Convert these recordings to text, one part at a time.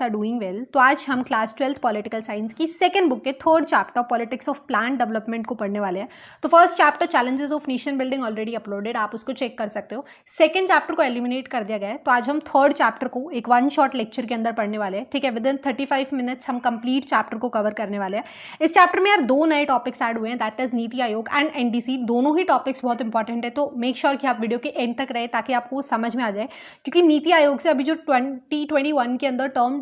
Are doing well. तो आज हम क्लास 12th पॉलिटिकल साइंस की सेकंड बुक के third chapter politics of plan development को पढ़ने वाले हैं। तो first chapter challenges of nation building already uploaded, आप उसको चेक कर सकते हो। सेकंड चैप्टर को एलिमिनेट कर दिया गया है। तो आज हम थर्ड चैप्टर को एक वन शॉट लेक्चर के अंदर पढ़ने वाले हैं। ठीक है, विद इन 35 मिनट्स हम कंप्लीट चैप्टर को कवर करने वाले हैं। इस चैप्टर में यार दो नए टॉपिक्स ऐड हुए हैं, that is NITI Aayog and NDC. दोनों ही टॉपिक्स बहुत इंपॉर्टेंट है, तो मेक श्योर कि आप वीडियो के एंड तक रहे ताकि आपको समझ में आ जाए। क्योंकि नीति आयोग से अभी जो 2021 के अंदर टर्म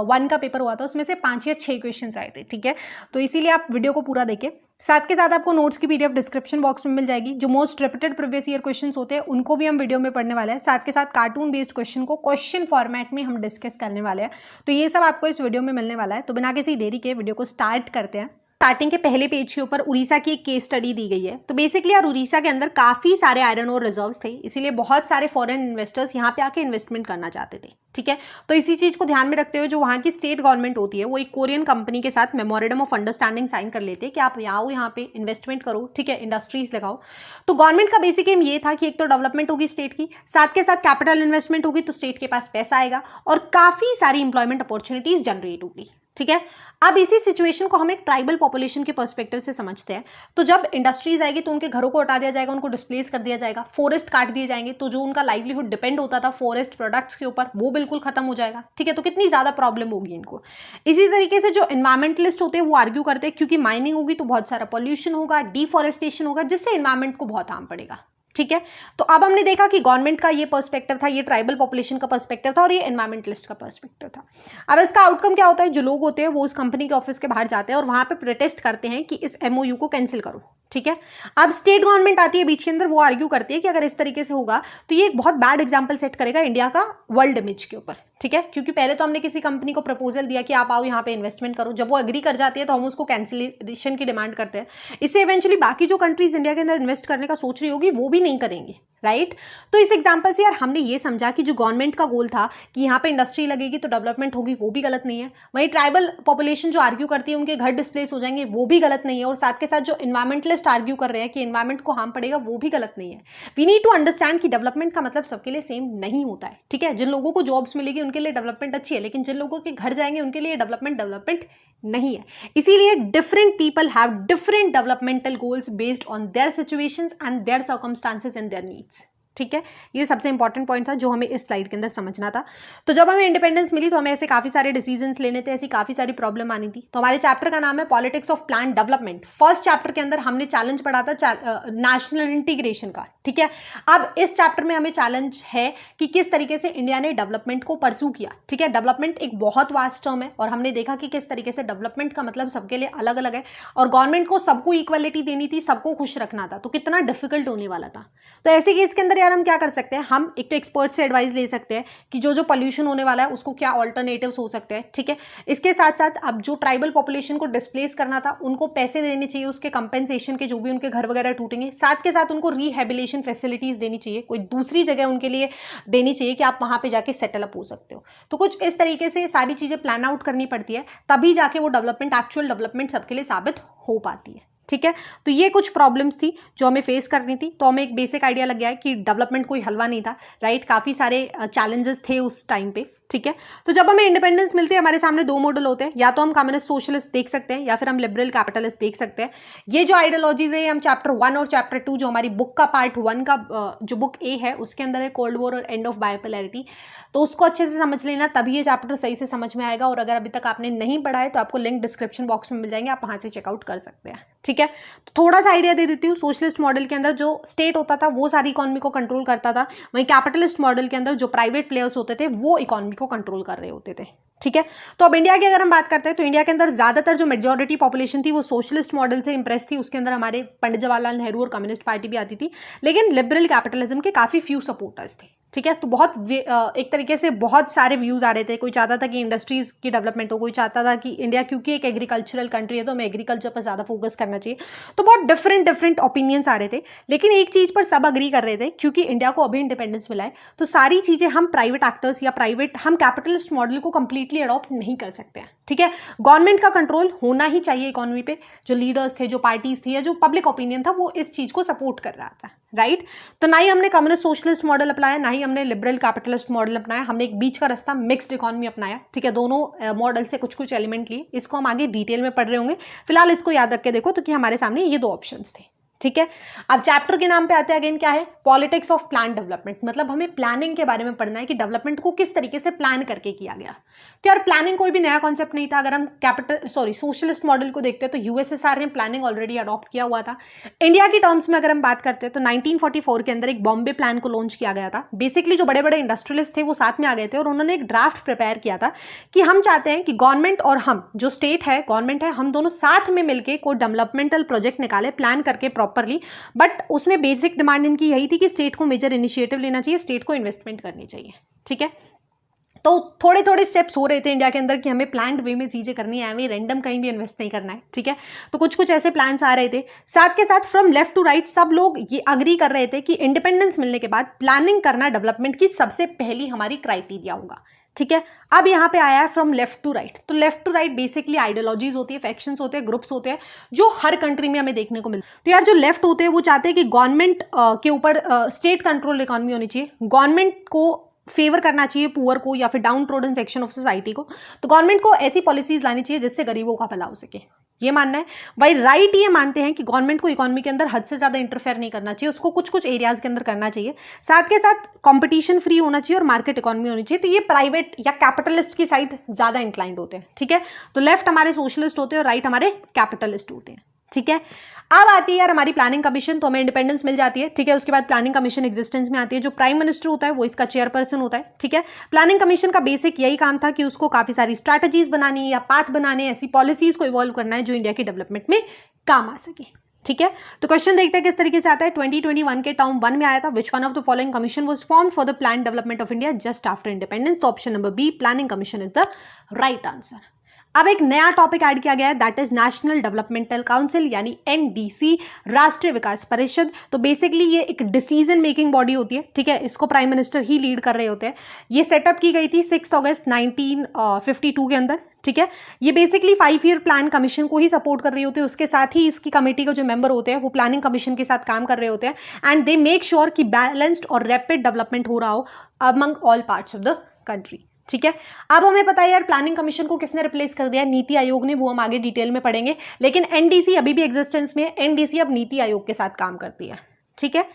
1 का पेपर हुआ था उसमें से 5 या 6 क्वेश्चंस आए थे। ठीक है, तो इसीलिए आप वीडियो को पूरा देखें। साथ के साथ आपको नोट्स की पीडीएफ डिस्क्रिप्शन बॉक्स में मिल जाएगी। जो most repeated previous year questions होते हैं उनको भी हम वीडियो में पढ़ने वाले हैं। साथ के साथ कार्टून बेस्ड क्वेश्चन को क्वेश्चन फॉर्मेट में हम डिस्कस करने वाले हैं। तो ये सब आपको इस वीडियो में मिलने वाला है। तो बिना किसी देरी के वीडियो को स्टार्ट करते हैं। स्टार्टिंग के पहले पेज के ऊपर उड़ीसा की एक केस स्टडी दी गई है। तो बेसिकली यार उड़ीसा के अंदर काफी सारे आयरन और रिजर्व्स थे, इसीलिए बहुत सारे फॉरेन इन्वेस्टर्स यहाँ पे आके इन्वेस्टमेंट करना चाहते थे। ठीक है, तो इसी चीज को ध्यान में रखते हुए जो वहाँ की स्टेट गवर्नमेंट होती है वो एक कोरियन कंपनी के साथ मेमोरेंडम ऑफ अंडरस्टैंडिंग साइन कर लेते हैं कि आप आओ यहाँ पे इन्वेस्टमेंट करो, ठीक है, इंडस्ट्रीज लगाओ। तो गवर्नमेंट का बेसिक एम ये था कि एक तो डेवलपमेंट होगी स्टेट की, साथ के साथ कैपिटल इन्वेस्टमेंट होगी तो स्टेट के पास पैसा आएगा और काफी सारी इंप्लॉयमेंट अपॉर्चुनिटीज जनरेट होगी। ठीक है, अब इसी सिचुएशन को हम एक ट्राइबल पॉपुलेशन के पर्सपेक्टिव से समझते हैं। तो जब इंडस्ट्रीज आएगी तो उनके घरों को हटा दिया जाएगा, उनको डिस्प्लेस कर दिया जाएगा, फॉरेस्ट काट दिए जाएंगे, तो जो उनका लाइवलीहुड डिपेंड होता था फॉरेस्ट प्रोडक्ट्स के ऊपर वो बिल्कुल खत्म हो जाएगा। ठीक है, तो कितनी ज्यादा प्रॉब्लम होगी इनको। इसी तरीके से जो एनवायरमेंटलिस्ट होते हैं वो आर्ग्यू करते हैं क्योंकि माइनिंग होगी तो बहुत सारा पॉल्यूशन होगा, डिफॉरेस्टेशन होगा, जिससे एनवायरमेंट को बहुत हार्म पड़ेगा। ठीक है, तो अब हमने देखा कि गवर्नमेंट का ये पर्सपेक्टिव था, ये ट्राइबल पॉपुलेशन का पर्सपेक्टिव था और ये एनवायरमेंटलिस्ट का पर्सपेक्टिव था। अब इसका आउटकम क्या होता है, जो लोग होते हैं वो उस कंपनी के ऑफिस के बाहर जाते हैं और वहां पे प्रोटेस्ट करते हैं कि इस एमओयू को कैंसिल करो। ठीक है, अब स्टेट गवर्नमेंट आती है बीच के अंदर, वो आर्ग्यू करती है कि अगर इस तरीके से होगा तो ये एक बहुत बैड एग्जांपल सेट करेगा इंडिया का वर्ल्ड इमेज के ऊपर। ठीक है, क्योंकि पहले तो हमने किसी कंपनी को प्रपोजल दिया कि आप आओ यहाँ पे इन्वेस्टमेंट करो, जब वो एग्री कर जाती है तो हम उसको कैंसिलेशन की डिमांड करते हैं। इससे इवेंचुअली बाकी जो कंट्रीज इंडिया के अंदर इन्वेस्ट करने का सोच रही होगी वो भी नहीं करेंगी, राइट। तो इस एग्जाम्पल से यार हमने ये समझा कि जो गवर्नमेंट का गोल था कि यहाँ पे इंडस्ट्री लगेगी तो डेवलपमेंट होगी, वो भी गलत नहीं है। वहीं ट्राइबल पॉपुलेशन जो आर्ग्यू करती है उनके घर डिस्प्लेस हो जाएंगे, वो भी गलत नहीं है। और साथ के साथ जो एनवायरमेंटलिस्ट आर्ग्यू कर रहे हैं कि एनवायरमेंट को हार्म पड़ेगा, वो भी गलत नहीं है। वी नीड टू अंडरस्टैंड कि डेवलपमेंट का मतलब सबके लिए सेम नहीं होता है। ठीक है, जिन लोगों को जॉब्स मिलेगी उनके लिए डेवलपमेंट अच्छी है, लेकिन जिन लोगों के घर जाएंगे उनके लिए डेवलपमेंट नहीं है। इसीलिए different people have different developmental goals based on their situations and their circumstances and their needs. ठीक है, ये सबसे इंपॉर्टेंट पॉइंट था जो हमें इस स्लाइड के अंदर समझना था। तो जब हमें इंडिपेंडेंस मिली तो हमें ऐसे काफी सारे डिसीजंस लेने थे, ऐसी काफी सारी प्रॉब्लम आनी थी। तो हमारे चैप्टर का नाम है politics of plan development. First chapter के अंदर हमने चैलेंज पढ़ा था नेशनल इंटीग्रेशन का। ठीक है, अब इस चैप्टर में हमें चैलेंज है कि किस तरीके से इंडिया ने डेवलपमेंट को परस्यू किया। ठीक है, डेवलपमेंट एक बहुत वास्ट टर्म है और हमने देखा कि किस तरीके से डेवलपमेंट का मतलब सबके लिए अलग अलग है और गवर्नमेंट को सबको इक्वलिटी देनी थी, सबको खुश रखना था, तो कितना डिफिकल्ट होने वाला था। तो ऐसे केस के अंदर यार हम क्या कर सकते हैं, हम एक तो एक्सपर्ट से एडवाइस ले सकते हैं कि जो पॉल्यूशन होने वाला है उसको क्या ऑल्टरनेटिव्स हो सकते हैं। ठीक है, इसके साथ साथ अब जो ट्राइबल पॉपुलेशन को डिस्प्लेस करना था उनको पैसे देने चाहिए, उसके कंपेंसेशन के, जो भी उनके घर वगैरह टूटेंगे। साथ के साथ उनको रिहेबिलिटेशन फैसिलिटीज देनी चाहिए, कोई दूसरी जगह उनके लिए देनी चाहिए कि आप वहां पे जाके सेटल अप हो सकते हो। तो कुछ इस तरीके से सारी चीजें प्लान आउट करनी पड़ती है, तभी जाके वो डेवलपमेंट, एक्चुअल डेवलपमेंट सबके लिए साबित हो पाती है। ठीक है, तो ये कुछ प्रॉब्लम्स थी जो हमें फेस करनी थी। तो हमें एक बेसिक आइडिया लग गया है कि डेवलपमेंट कोई हलवा नहीं था, राइट। काफी सारे चैलेंजेस थे उस टाइम पे। ठीक है, तो जब हमें इंडिपेंडेंस मिलती है हमारे सामने दो मॉडल होते हैं, या तो हम कम्युनिस्ट सोशलिस्ट देख सकते हैं या फिर हम लिबरल कैपिटलिस्ट देख सकते हैं। ये जो आइडियोलॉजीज है हम चैप्टर 1 और चैप्टर 2 जो हमारी बुक का पार्ट 1 का जो बुक ए है उसके अंदर है कोल्ड वॉर और एंड ऑफ बायोपोलैरिटी, तो उसको अच्छे से समझ लेना, तभी ये चैप्टर सही से समझ में आएगा। और अगर अभी तक आपने नहीं पढ़ा है तो आपको लिंक डिस्क्रिप्शन बॉक्स में मिल जाएंगे, आप वहां से चेकआउट कर सकते हैं। ठीक है, तो थोड़ा सा आइडिया दे देती हूँ। सोशलिस्ट मॉडल के अंदर जो स्टेट होता था वो सारी इकोनॉमी को कंट्रोल करता था, वहीं कैपिटलिस्ट मॉडल के अंदर जो प्राइवेट प्लेयर्स होते थे वो इकोनॉमी को कंट्रोल कर रहे होते थे। ठीक है, तो अब इंडिया की अगर हम बात करते हैं तो इंडिया के अंदर ज्यादातर जो मेजॉरिटी पॉपुलेशन थी वो सोशलिस्ट मॉडल से इंप्रेस थी। उसके अंदर हमारे पंडित जवाहरलाल नेहरू और कम्युनिस्ट पार्टी भी आती थी, लेकिन लिबरल कैपिटलिज्म के काफी फ्यू सपोर्टर्स थे। ठीक है, तो बहुत एक तरीके से बहुत सारे व्यूज आ रहे थे। कोई चाहता था कि इंडस्ट्रीज की डेवलपमेंट हो, कोई चाहता था कि इंडिया क्योंकि एक एग्रीकल्चरल कंट्री है तो हमें एग्रीकल्चर पर ज्यादा फोकस करना चाहिए। तो बहुत डिफरेंट ओपिनियंस आ रहे थे, लेकिन एक चीज पर सब अग्री कर रहे थे, क्योंकि इंडिया को अभी इंडिपेंडेंस मिला है तो सारी चीजें हम प्राइवेट एक्टर्स या हम कैपिटलिस्ट मॉडल को कंप्लीटली अडॉप्ट नहीं कर सकते हैं। ठीक है, गवर्नमेंट का कंट्रोल होना ही चाहिए इकोनॉमी पे। जो लीडर्स थे, जो पार्टीज थी या जो पब्लिक ओपिनियन था वो इस चीज को सपोर्ट कर रहा था, राइट। तो ना ही हमने कम्युनिस्ट सोशलिस्ट मॉडल अपनाया, ना ही ही हमने लिबरल कैपिटलिस्ट मॉडल अपनाया, हमने एक बीच का रास्ता मिक्स्ड इकोनॉमी अपनाया, ठीक है, दोनों मॉडल से कुछ कुछ एलिमेंट लिए। इसको हम आगे डिटेल में पढ़ रहे होंगे, फिलहाल इसको याद रख के देखो तो कि हमारे सामने ये 2 ऑप्शंस थे, ठीक है। अब चैप्टर के नाम पे आते हैं, अगेन क्या है, पॉलिटिक्स ऑफ प्लान डेवलपमेंट, मतलब हमें प्लानिंग के बारे में पढ़ना है कि डेवलपमेंट को किस तरीके से प्लान करके किया गया। तो यार प्लानिंग कोई भी नया कॉन्सेप्ट नहीं था। अगर हम सोशलिस्ट मॉडल को देखते हैं तो यूएसएसआर ने प्लानिंग ऑलरेडी अडॉप्ट किया हुआ था। इंडिया की टर्म्स में अगर हम बात करते हैं तो 1944 के अंदर एक बॉम्बे प्लान को लॉन्च किया गया था। बेसिकली जो बड़े बड़े इंडस्ट्रियलिस्ट थे वो साथ में आ गए थे और उन्होंने एक ड्राफ्ट प्रिपेयर किया था कि हम चाहते हैं कि गवर्नमेंट और हम, जो स्टेट है, गवर्नमेंट है, हम दोनों साथ में मिलकर कोई डेवलपमेंटल प्रोजेक्ट निकाले, प्लान करके प्रॉपरली। बट उसमें बेसिक डिमांड इनकी यही थी कि स्टेट को मेजर इनिशिएटिव लेना चाहिए, स्टेट को इन्वेस्टमेंट करनी चाहिए, ठीक है। तो थोड़े थोड़े स्टेप्स हो रहे थे इंडिया के अंदर कि हमें प्लान्ड वे में चीजें करनी है, हमें रैंडम कहीं भी इन्वेस्ट नहीं करना है, ठीक है। तो कुछ कुछ ऐसे प्लान्स आ रहे थे। साथ के साथ फ्रॉम लेफ्ट टू राइट सब लोग ये अग्री कर रहे थे कि इंडिपेंडेंस मिलने के बाद प्लानिंग करना डेवलपमेंट की सबसे पहली हमारी क्राइटेरिया होगा, ठीक है। अब यहाँ पे आया है फ्रॉम लेफ्ट टू राइट। तो left to right basically ideologies होती है, फैक्शंस होते हैं, ग्रुप्स होते हैं जो हर कंट्री में हमें देखने को मिलते हैं। तो यार जो लेफ्ट होते हैं वो चाहते हैं कि गवर्नमेंट के ऊपर स्टेट कंट्रोल इकोनॉमी होनी चाहिए, गवर्नमेंट को फेवर करना चाहिए पुअर को या फिर down trodden section of society को। तो गवर्नमेंट को ऐसी पॉलिसीज लानी चाहिए जिससे गरीबों का भला हो सके, ये मानना है। भाई राइट ये मानते हैं कि गवर्नमेंट को इकोनॉमी के अंदर हद से ज्यादा इंटरफेयर नहीं करना चाहिए, उसको कुछ कुछ एरियाज के अंदर करना चाहिए, साथ के साथ कंपटीशन फ्री होना चाहिए और मार्केट इकोनॉमी होनी चाहिए। तो ये प्राइवेट या कैपिटलिस्ट की साइड ज्यादा इंक्लाइंड होते हैं, ठीक है। तो लेफ्ट हमारे सोशलिस्ट होते हैं और राइट हमारे कैपिटलिस्ट होते हैं, ठीक है। अब आती है यार हमारी प्लानिंग कमीशन, तो हमें इंडिपेंडेंस मिल जाती है, ठीक है। उसके बाद प्लानिंग कमीशन एग्जिस्टेंस में आती है, जो प्राइम मिनिस्टर होता है वो इसका चेयरपर्सन होता है, ठीक है। प्लानिंग कमीशन का बेसिक यही काम था कि उसको काफी सारी स्ट्रैटेजीज बनानी या पाथ बनाने, ऐसी पॉलिसीज को इवॉल्व करना है जो इंडिया की डेवलपमेंट में काम आ सके, ठीक है। तो क्वेश्चन देखते हैं किस तरीके से आता है। 2021 के टर्म 1 में आया था, which one of the following commission was formed for the plan development of India just after independence. तो option number B, planning commission is the right answer. अब एक नया टॉपिक ऐड किया गया है, that is national developmental council यानी NDC, राष्ट्रीय विकास परिषद। तो बेसिकली ये एक डिसीजन मेकिंग बॉडी होती है, ठीक है। इसको प्राइम मिनिस्टर ही लीड कर रहे होते हैं। ये सेटअप की गई थी 6 अगस्त 1952 के अंदर, ठीक है। ये बेसिकली 5 ईयर प्लान कमीशन को ही सपोर्ट कर रही होती है, उसके साथ ही इसकी कमेटी के जो मेंबर होते हैं वो प्लानिंग कमीशन के साथ काम कर रहे होते हैं एंड दे मेक श्योर कि बैलेंस्ड और रैपिड डेवलपमेंट हो रहा हो among all parts of the country, ठीक है। अब हमें पता है यार प्लानिंग कमीशन को किसने रिप्लेस कर दिया, नीति आयोग ने, वो हम आगे डिटेल में पढ़ेंगे। लेकिन एनडीसी अभी भी एग्जिस्टेंस में है, एनडीसी अब नीति आयोग के साथ काम करती है, ठीक है।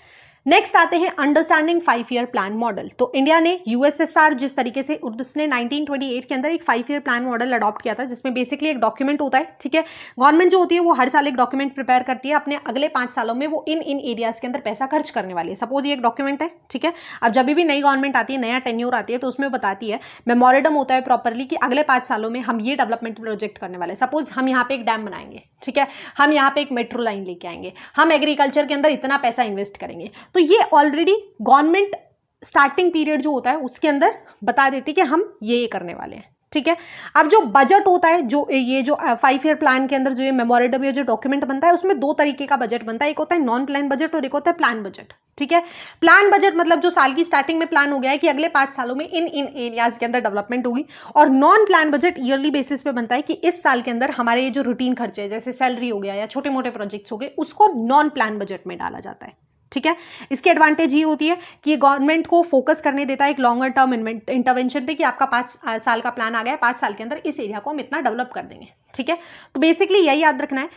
नेक्स्ट आते हैं अंडरस्टैंडिंग 5 ईयर प्लान मॉडल। तो इंडिया ने यूएसएसआर जिस तरीके से उसने 1928 के अंदर एक 5 ईयर प्लान मॉडल अडॉप्ट किया था, जिसमें बेसिकली एक डॉक्यूमेंट होता है, ठीक है। गवर्नमेंट जो होती है वो हर साल एक डॉक्यूमेंट प्रिपेयर करती है, अपने अगले 5 सालों में वो इन एरियाज के अंदर पैसा खर्च करने वाली है। सपोज ये एक डॉक्यूमेंट है, ठीक है। अब जब भी नई गवर्नमेंट आती है, नया टेन्योर आती है, तो उसमें बताती है, मेमोरेंडम होता है प्रॉपरली कि अगले 5 सालों में हम ये डेवलपमेंट प्रोजेक्ट करने वाले हैं। सपोज हम यहाँ पे एक डैम बनाएंगे, ठीक है, हम यहाँ पे एक मेट्रो लाइन लेके आएंगे, हम एग्रीकल्चर के अंदर इतना पैसा इन्वेस्ट करेंगे। तो ये ऑलरेडी गवर्नमेंट स्टार्टिंग पीरियड जो होता है उसके अंदर बता देती है कि हम ये करने वाले हैं, ठीक है। अब जो बजट होता है, जो ये जो 5 ईयर प्लान के अंदर जो ये मेमोरेंडम या जो डॉक्यूमेंट बनता है, उसमें 2 तरीके का बजट बनता है, एक होता है नॉन प्लान बजट और एक होता है प्लान बजट, ठीक है। प्लान बजट मतलब जो साल की स्टार्टिंग में प्लान हो गया है कि अगले 5 सालों में इन एरियाज के अंदर डेवलपमेंट होगी, और non plan budget yearly basis पे बनता है कि इस साल के अंदर हमारे ये जो रूटीन खर्चे जैसे सैलरी हो गया या छोटे मोटे प्रोजेक्ट्स हो गए, उसको नॉन प्लान बजट में डाला जाता है, ठीक है। इसकी एडवांटेज ये होती है कि ये गवर्नमेंट को फोकस करने देता है एक लॉन्गर टर्म इंटरवेंशन पे कि आपका 5 साल का प्लान आ गया है, 5 साल के अंदर इस एरिया को हम इतना डेवलप कर देंगे, ठीक है। तो बेसिकली यही याद रखना है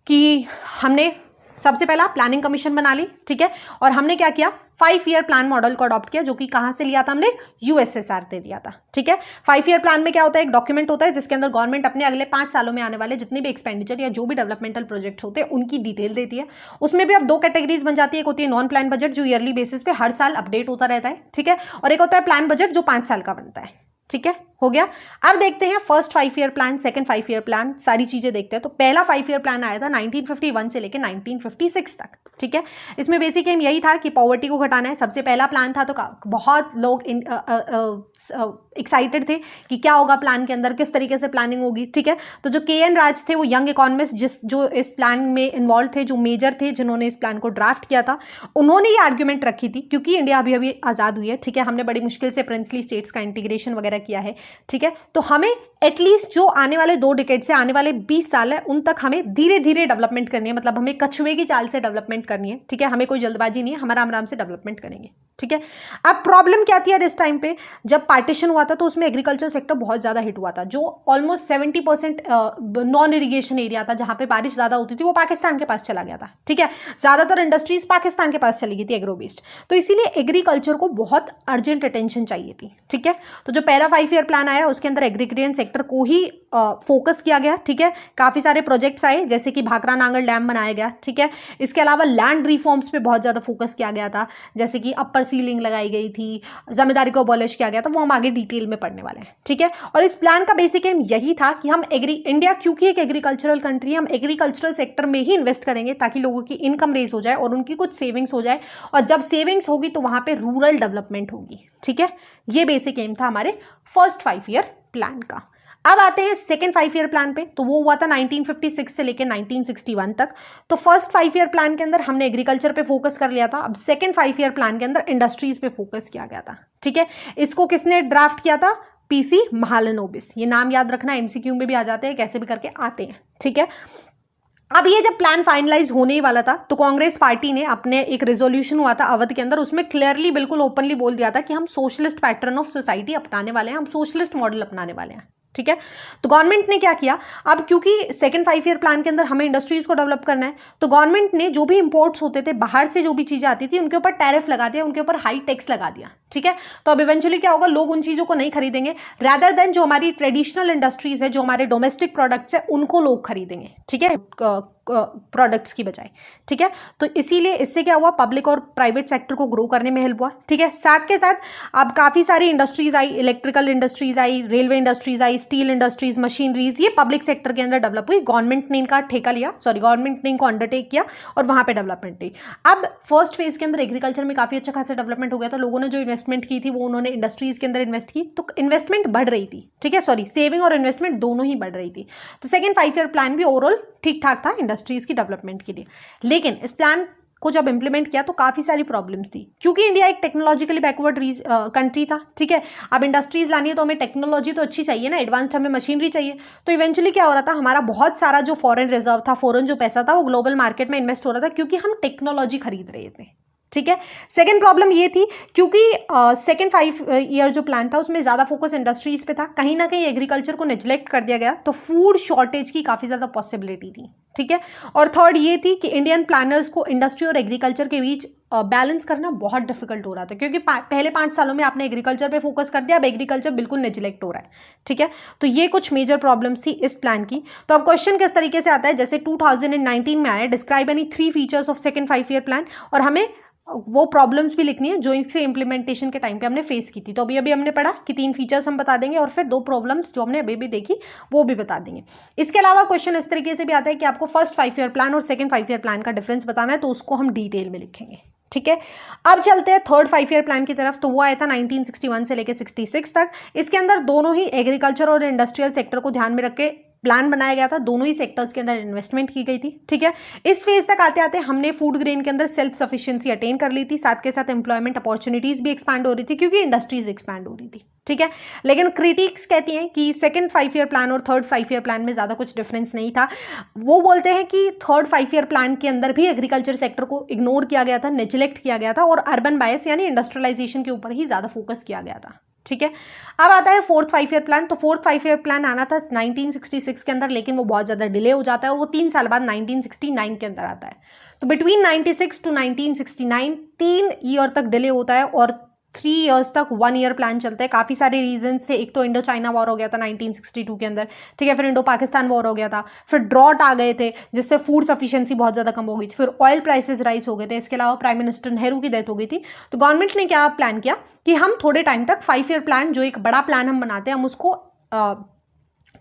कि हमने सबसे पहला प्लानिंग कमीशन बना ली, ठीक है, और हमने क्या किया, 5 ईयर प्लान मॉडल को अडॉप्ट किया, जो कि कहां से लिया था हमने, यूएसएसआर से लिया था, ठीक है। 5 ईयर प्लान में क्या होता है, एक डॉक्यूमेंट होता है जिसके अंदर गवर्नमेंट अपने अगले 5 सालों में आने वाले जितने भी एक्सपेंडिचर या जो भी डेवलपमेंटल प्रोजेक्ट्स होते हैं उनकी डिटेल देती है। उसमें भी अब 2 कैटेगरीज बन जाती है, एक होती है नॉन प्लान बजट जो ईयरली बेसिस पे हर साल अपडेट होता रहता है, ठीक है, और एक होता है प्लान बजट जो 5 साल का बनता है, ठीक है, हो गया। अब देखते हैं first 5 year plan, second 5 year plan, सारी चीजें देखते हैं। तो पहला 5 ईयर प्लान आया था 1951 से लेकर 1956 तक, ठीक है। इसमें बेसिक एम यही था कि पॉवर्टी को घटाना है, सबसे पहला प्लान था। तो बहुत लोग एक्साइटेड थे कि क्या होगा प्लान के अंदर, किस तरीके से प्लानिंग होगी, ठीक है। तो जो के एन राज थे वो यंग इकोनॉमिस्ट जो इस प्लान में इन्वॉल्व थे, जो मेजर थे जिन्होंने इस प्लान को ड्राफ्ट किया था, उन्होंने ये आर्ग्यूमेंट रखी थी, क्योंकि इंडिया अभी आजाद हुई है, ठीक है, हमने बड़ी मुश्किल से प्रिंसली स्टेट्स का इंटीग्रेशन वगैरह किया है, ठीक है, तो हमें एटलीस्ट जो आने वाले 2 डिकेड से आने वाले 20 साल है उन तक हमें धीरे धीरे डेवलपमेंट करनी है, मतलब हमें कछुए की चाल से डेवलपमेंट करनी है, ठीक है। हमें कोई जल्दबाजी नहीं है, हम आराम आराम से डेवलपमेंट करेंगे, ठीक है। अब प्रॉब्लम क्या थी यार इस टाइम पे, जब पार्टीशन हुआ था तो उसमें एग्रीकल्चर सेक्टर बहुत ज़्यादा हिट हुआ था। जो ऑलमोस्ट 70% नॉन इरीगेशन एरिया था, जहाँ पे बारिश ज़्यादा होती थी, वो पाकिस्तान के पास चला गया था, ठीक है। ज़्यादातर इंडस्ट्रीज पाकिस्तान के पास चली गई थी एग्रो बेस्ड, तो इसीलिए एग्रीकल्चर को बहुत अर्जेंट अटेंशन चाहिए थी, ठीक है। तो जो पहला 5 ईयर प्लान आया उसके अंदर एग्रीकल्चर सेक्टर को ही फोकस किया गया, ठीक है। काफ़ी सारे प्रोजेक्ट्स आए, जैसे कि भाखरा नांगल डैम बनाया गया, ठीक है। इसके अलावा लैंड रिफॉर्म्स पे बहुत ज़्यादा फोकस किया गया था, जैसे कि अपर सीलिंग लगाई गई थी, जमींदारी को अबॉलिश किया गया था, वो हम आगे डिटेल में पढ़ने वाले हैं, ठीक है। और इस प्लान का बेसिक एम यही था कि हम इंडिया क्योंकि एक एग्रीकल्चरल कंट्री है, हम एग्रीकल्चरल सेक्टर में ही इन्वेस्ट करेंगे ताकि लोगों की इनकम रेज हो जाए और उनकी कुछ सेविंग्स हो जाए, और जब सेविंग्स होगी तो वहां पे रूरल डेवलपमेंट होगी, ठीक है। ये बेसिक एम था हमारे फर्स्ट 5 ईयर प्लान का। अब आते हैं सेकेंड 5 ईयर प्लान पे, तो वो हुआ था 1956 से लेकर 1961 तक। तो फर्स्ट 5 ईयर प्लान के अंदर हमने एग्रीकल्चर पे फोकस कर लिया था। अब सेकेंड 5 ईयर प्लान के अंदर इंडस्ट्रीज पे फोकस किया गया था, ठीक है। इसको किसने ड्राफ्ट किया था? पीसी महालनोबिस। ये नाम याद रखना, एमसीक्यू में भी आ जाते हैं, कैसे भी करके आते हैं, ठीक है। अब ये जब प्लान फाइनलाइज होने ही वाला था तो कांग्रेस पार्टी ने अपने एक रेजोल्यूशन हुआ था अवध के अंदर, उसमें क्लियरली बिल्कुल ओपनली बोल दिया था कि हम सोशलिस्ट पैटर्न ऑफ सोसाइटी अपनाने वाले हैं, हम सोशलिस्ट मॉडल अपनाने वाले हैं, ठीक है। तो गवर्नमेंट ने क्या किया, अब क्योंकि सेकंड 5 ईयर प्लान के अंदर हमें इंडस्ट्रीज को डेवलप करना है, तो गवर्नमेंट ने जो भी इंपोर्ट्स होते थे बाहर से, जो भी चीजें आती थी, उनके ऊपर टैरिफ लगा दिया, उनके ऊपर हाई टैक्स लगा दिया, ठीक है। तो अब इवेंचुअली क्या होगा, लोग उन चीजों को नहीं खरीदेंगे, रादर देन जो हमारी ट्रेडिशनल इंडस्ट्रीज है, जो हमारे डोमेस्टिक प्रोडक्ट्स है, उनको लोग खरीदेंगे, ठीक है, प्रोडक्ट्स की बजाय, ठीक है। तो इसीलिए इससे क्या हुआ, पब्लिक और प्राइवेट सेक्टर को ग्रो करने में हेल्प हुआ, ठीक है। साथ के साथ अब काफ़ी सारी इंडस्ट्रीज आई, इलेक्ट्रिकल इंडस्ट्रीज आई, रेलवे इंडस्ट्रीज आई, स्टील इंडस्ट्रीज, मशीनरीज, ये पब्लिक सेक्टर के अंदर डेवलप हुई। गवर्नमेंट ने इनका ठेका लिया, गवर्नमेंट ने इनको अंडरटेक किया और वहाँ पे डेवलपमेंट हुई। अब फर्स्ट फेज के अंदर एग्रीकल्चर में काफ़ी अच्छा खासा डेवलपमेंट हो गया था, लोगों ने जो इन्वेस्टमेंट की थी वो उन्होंने इंडस्ट्रीज के अंदर इन्वेस्ट की, तो इन्वेस्टमेंट बढ़ रही थी, ठीक है। सेविंग और इन्वेस्टमेंट दोनों ही बढ़ रही थी। तो सेकेंड 5 ईयर प्लान भी ओवरऑल ठीक ठाक था इंडस्ट्रीज की डेवलपमेंट के लिए। लेकिन इस प्लान को जब इंप्लीमेंट किया तो काफ़ी सारी प्रॉब्लम्स थी, क्योंकि इंडिया एक टेक्नोलॉजिकली बैकवर्ड कंट्री था, ठीक है। अब इंडस्ट्रीज लानी है तो हमें टेक्नोलॉजी तो अच्छी चाहिए ना, एडवांस्ड हमें मशीनरी चाहिए। तो इवेंचुअली क्या हो रहा था, हमारा बहुत सारा जो फॉरेन रिजर्व था, फॉरेन जो पैसा था, वो ग्लोबल मार्केट में इन्वेस्ट हो रहा था, क्योंकि हम टेक्नोलॉजी खरीद रहे थे, ठीक है। सेकेंड प्रॉब्लम ये थी, क्योंकि सेकेंड 5 ईयर जो प्लान था उसमें ज़्यादा फोकस इंडस्ट्रीज पे था, कहीं ना कहीं एग्रीकल्चर को नेग्लेक्ट कर दिया गया, तो फूड शॉर्टेज की काफ़ी ज़्यादा पॉसिबिलिटी थी, ठीक है। और थर्ड ये थी कि इंडियन प्लानर्स को इंडस्ट्री और एग्रीकल्चर के बीच बैलेंस करना बहुत डिफिकल्ट हो रहा था, क्योंकि पहले 5 सालों में आपने एग्रीकल्चर पे फोकस कर दिया, अब एग्रीकल्चर बिल्कुल नेग्लेक्ट हो रहा है, ठीक है। तो ये कुछ मेजर प्रॉब्लम्स थी इस प्लान की। तो अब क्वेश्चन किस तरीके से आता है, जैसे 2019 में आया, describe any 3 features of second 5 year plan, और हमें वो प्रॉब्लम्स भी लिखनी है जो इससे इंप्लीमेंटेशन के टाइम पे हमने फेस की थी। तो अभी हमने पढ़ा कि 3 फीचर्स हम बता देंगे और फिर 2 प्रॉब्लम्स जो हमने अभी भी देखी वो भी बता देंगे। इसके अलावा क्वेश्चन इस तरीके से भी आता है कि आपको फर्स्ट 5 ईयर प्लान और सेकंड 5 ईयर प्लान का डिफरेंस बताना है, तो उसको हम डिटेल में लिखेंगे, ठीक है। अब चलते हैं थर्ड 5 ईयर प्लान की तरफ। तो वो आया था 1961 से लेकर 66 तक। इसके अंदर दोनों ही एग्रीकल्चर और इंडस्ट्रियल सेक्टर को ध्यान में रख के प्लान बनाया गया था, दोनों ही सेक्टर्स के अंदर इन्वेस्टमेंट की गई थी, ठीक है। इस फेज तक आते आते हमने फूड ग्रेन के अंदर सेल्फ सफिशिएंसी अटेन कर ली थी, साथ के साथ एम्प्लॉयमेंट अपॉर्चुनिटीज भी एक्सपैंड हो रही थी, क्योंकि इंडस्ट्रीज एक्सपैंड हो रही थी, ठीक है। लेकिन क्रिटिक्स कहती हैं कि सेकंड 5 ईयर प्लान और थर्ड 5 ईयर प्लान में ज़्यादा कुछ डिफरेंस नहीं था। वो बोलते हैं कि थर्ड 5 ईयर प्लान के अंदर भी एग्रीकल्चर सेक्टर को इग्नोर किया गया था, नेग्लेक्ट किया गया था, और अर्बन बायस यानी इंडस्ट्रियलाइजेशन के ऊपर ही ज़्यादा फोकस किया गया था, ठीक है। अब आता है फोर्थ 5 ईयर प्लान। तो फोर्थ 5 ईयर प्लान आना था 1966 के अंदर, लेकिन वो बहुत ज़्यादा डिले हो जाता है और वो 3 साल बाद 1969 के अंदर आता है। तो बिटवीन 96 टू 1969 3 ईयर तक डिले होता है, और 3 ईयर्स तक 1 ईयर प्लान चलता है। काफ़ी सारे रीजंस थे, एक तो इंडो चाइना वॉर हो गया था 1962 के अंदर, ठीक है, फिर इंडो पाकिस्तान वॉर हो गया था, फिर ड्रॉट आ गए थे जिससे फूड सफिशिएंसी बहुत ज़्यादा कम हो गई थी, फिर ऑयल प्राइसेस राइज हो गए थे, इसके अलावा प्राइम मिनिस्टर नेहरू की डेथ हो गई थी। तो गवर्नमेंट ने क्या प्लान किया कि हम थोड़े टाइम तक 5 ईयर प्लान, जो एक बड़ा प्लान हम बनाते हैं, हम उसको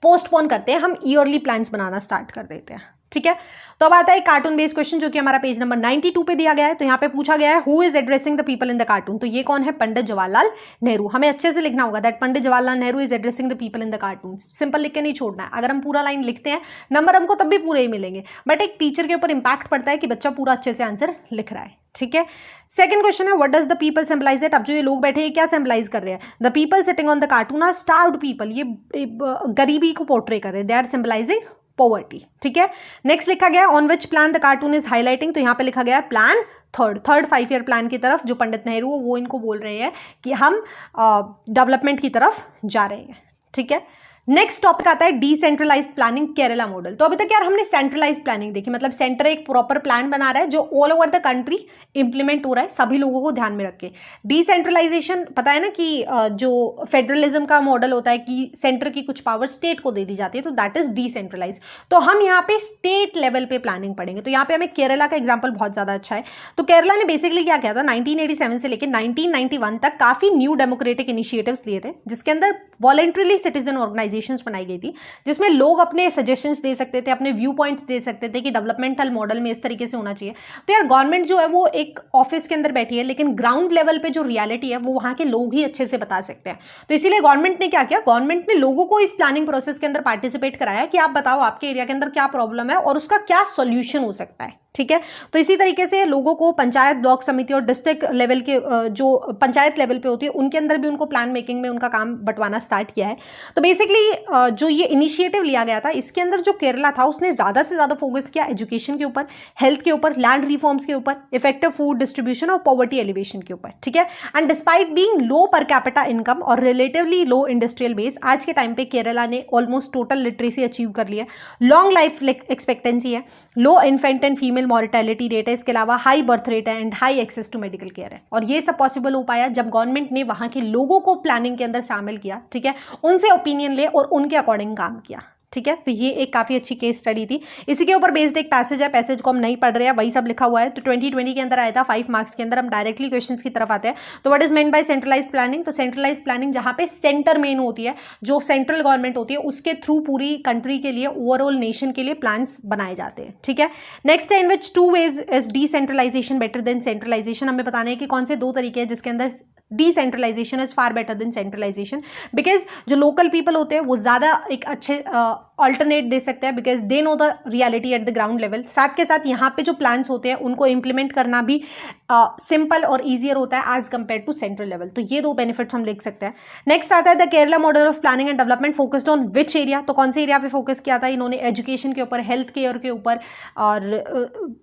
पोस्टपोन करते हैं, हम ईयरली प्लान्स बनाना स्टार्ट कर देते हैं, ठीक है। तो अब आता है कार्टून बेस्ड क्वेश्चन जो कि हमारा पेज नंबर 92 पे दिया गया है। तो यहाँ पे पूछा गया है who is addressing the people in the cartoon. तो ये कौन है? पंडित जवाहरलाल नेहरू। हमें अच्छे से लिखना होगा that Pandit Jawaharlal Nehru is addressing the people in the cartoon. Simple लिख के नहीं छोड़ना है। अगर हम पूरा लाइन लिखते हैं नंबर हमको तब भी पूरे ही मिलेंगे, बट एक टीचर के ऊपर इंपैक्ट पड़ता है कि बच्चा पूरा अच्छे से आंसर लिख रहा है। ठीक है। सेकंड क्वेश्चन है what does the people symbolise it. अब जो ये लोग बैठे हैं क्या सिंबलाइज कर रहे हैं? The people sitting on the cartoon are starved people. ये गरीबी को पोर्ट्रे कर रहे हैं, दे आर सिंबलाइजिंग पॉवर्टी। ठीक है। नेक्स्ट लिखा गया on which plan the cartoon is highlighting. तो यहाँ पे लिखा गया प्लान थर्ड 5 ईयर प्लान की तरफ। जो पंडित नेहरू वो इनको बोल रहे हैं कि हम डेवलपमेंट की तरफ जा रहे हैं। ठीक है। नेक्स्ट टॉपिक आता है डिसेंट्रलाइज्ड प्लानिंग केरला मॉडल। तो अभी तक यार हमने सेंट्रलाइज्ड प्लानिंग देखी, मतलब सेंटर एक प्रॉपर प्लान बना रहा है जो all over the country implement हो रहा है सभी लोगों को ध्यान में रख के। डिसेंट्रलाइजेशन पता है ना कि जो फेडरलिज्म का मॉडल होता है कि सेंटर की कुछ पावर स्टेट को दे दी जाती है, तो दैट इज डिसेंट्रलाइज। तो हम यहाँ पे स्टेट लेवल पे प्लानिंग पढ़ेंगे। तो यहाँ पे हमें केरला का एग्जाम्पल बहुत ज्यादा अच्छा है। तो केरला ने बेसिकली क्या किया था 1987 से लेकर 1991 तक काफी न्यू डेमोक्रेटिक इनिशिएटिव्स लिए थे, जिसके अंदर वॉलंटरीली सिटीजन ऑर्गेनाइजेशंस बनाई गई थी, जिसमें लोग अपने सजेशंस दे सकते थे, अपने व्यू पॉइंट्स दे सकते थे कि डेवलपमेंटल मॉडल में इस तरीके से होना चाहिए। तो यार गवर्नमेंट जो है वो एक ऑफिस के अंदर बैठी है, लेकिन ग्राउंड लेवल पे जो रियलिटी है वो वहां के लोग ही अच्छे से बता सकते हैं। तो इसीलिए गवर्नमेंट ने क्या किया, गवर्नमेंट ने लोगों को इस प्लानिंग प्रोसेस के अंदर पार्टिसिपेट कराया कि आप बताओ आपके एरिया के अंदर क्या प्रॉब्लम है और उसका क्या सोल्यूशन हो सकता है। ठीक है। तो इसी तरीके से लोगों को पंचायत, ब्लॉक समिति और डिस्ट्रिक्ट लेवल के जो पंचायत लेवल पे होती है उनके अंदर भी उनको प्लान मेकिंग में उनका काम बंटवाना स्टार्ट किया है। तो बेसिकली जो ये इनिशिएटिव लिया गया था इसके अंदर जो केरला था उसने ज़्यादा से ज़्यादा फोकस किया एजुकेशन के ऊपर, हेल्थ के ऊपर, लैंड रिफॉर्म्स के ऊपर, इफेक्टिव फूड डिस्ट्रीब्यूशन और पॉवर्टी एलिवेशन के ऊपर। ठीक है। And despite being low per capita income और रिलेटिवली लो इंडस्ट्रियल बेस, आज के टाइम पे केरला ने ऑलमोस्ट टोटल लिटरेसी अचीव कर लिया, लॉन्ग लाइफ एक्सपेक्टेंसी है, low infant and female mortality rate है, इसके अलावा हाई बर्थ रेट है and high access to medical care है। और ये सब पॉसिबल हो पाया जब गवर्नमेंट ने वहां के लोगों को प्लानिंग के अंदर शामिल किया। ठीक है। उनसे ओपिनियन ले और उनके अकॉर्डिंग काम किया। ठीक है। तो ये एक काफी अच्छी केस स्टडी थी। इसी के ऊपर बेस्ड एक पैसेज है, पैसेज को हम नहीं पढ़ रहे हैं, वही सब लिखा हुआ है। तो 2020 के अंदर आया था 5 मार्क्स के अंदर। हम डायरेक्टली क्वेश्चंस की तरफ आते हैं। तो what is meant by centralised planning. तो सेंट्रलाइज्ड प्लानिंग जहां पे सेंटर मेन होती है, जो सेंट्रल गवर्नमेंट होती है उसके थ्रू पूरी कंट्री के लिए, ओवरऑल नेशन के लिए प्लान्स बनाए जाते हैं। ठीक है। नेक्स्ट है in which 2 ways is decentralisation better than centralisation. हमें बताना है कि कौन से 2 तरीके हैं जिसके अंदर decentralisation is far better than centralisation. Because जो लोकल पीपल होते हैं वो ज़्यादा एक अच्छे ऑल्टरनेट दे सकते हैं, because they know the reality at the ground level. साथ के साथ यहाँ पे जो प्लान्स होते हैं उनको इम्प्लीमेंट करना भी सिंपल और ईजियर होता है as compared to central level. तो ये 2 बेनिफिट्स हम लिख सकते हैं। नेक्स्ट आता है the Kerala model of planning and development focused on which area. तो कौन से एरिया पे फोकस किया था इन्होंने? एजुकेशन के ऊपर, हेल्थ केयर के ऊपर और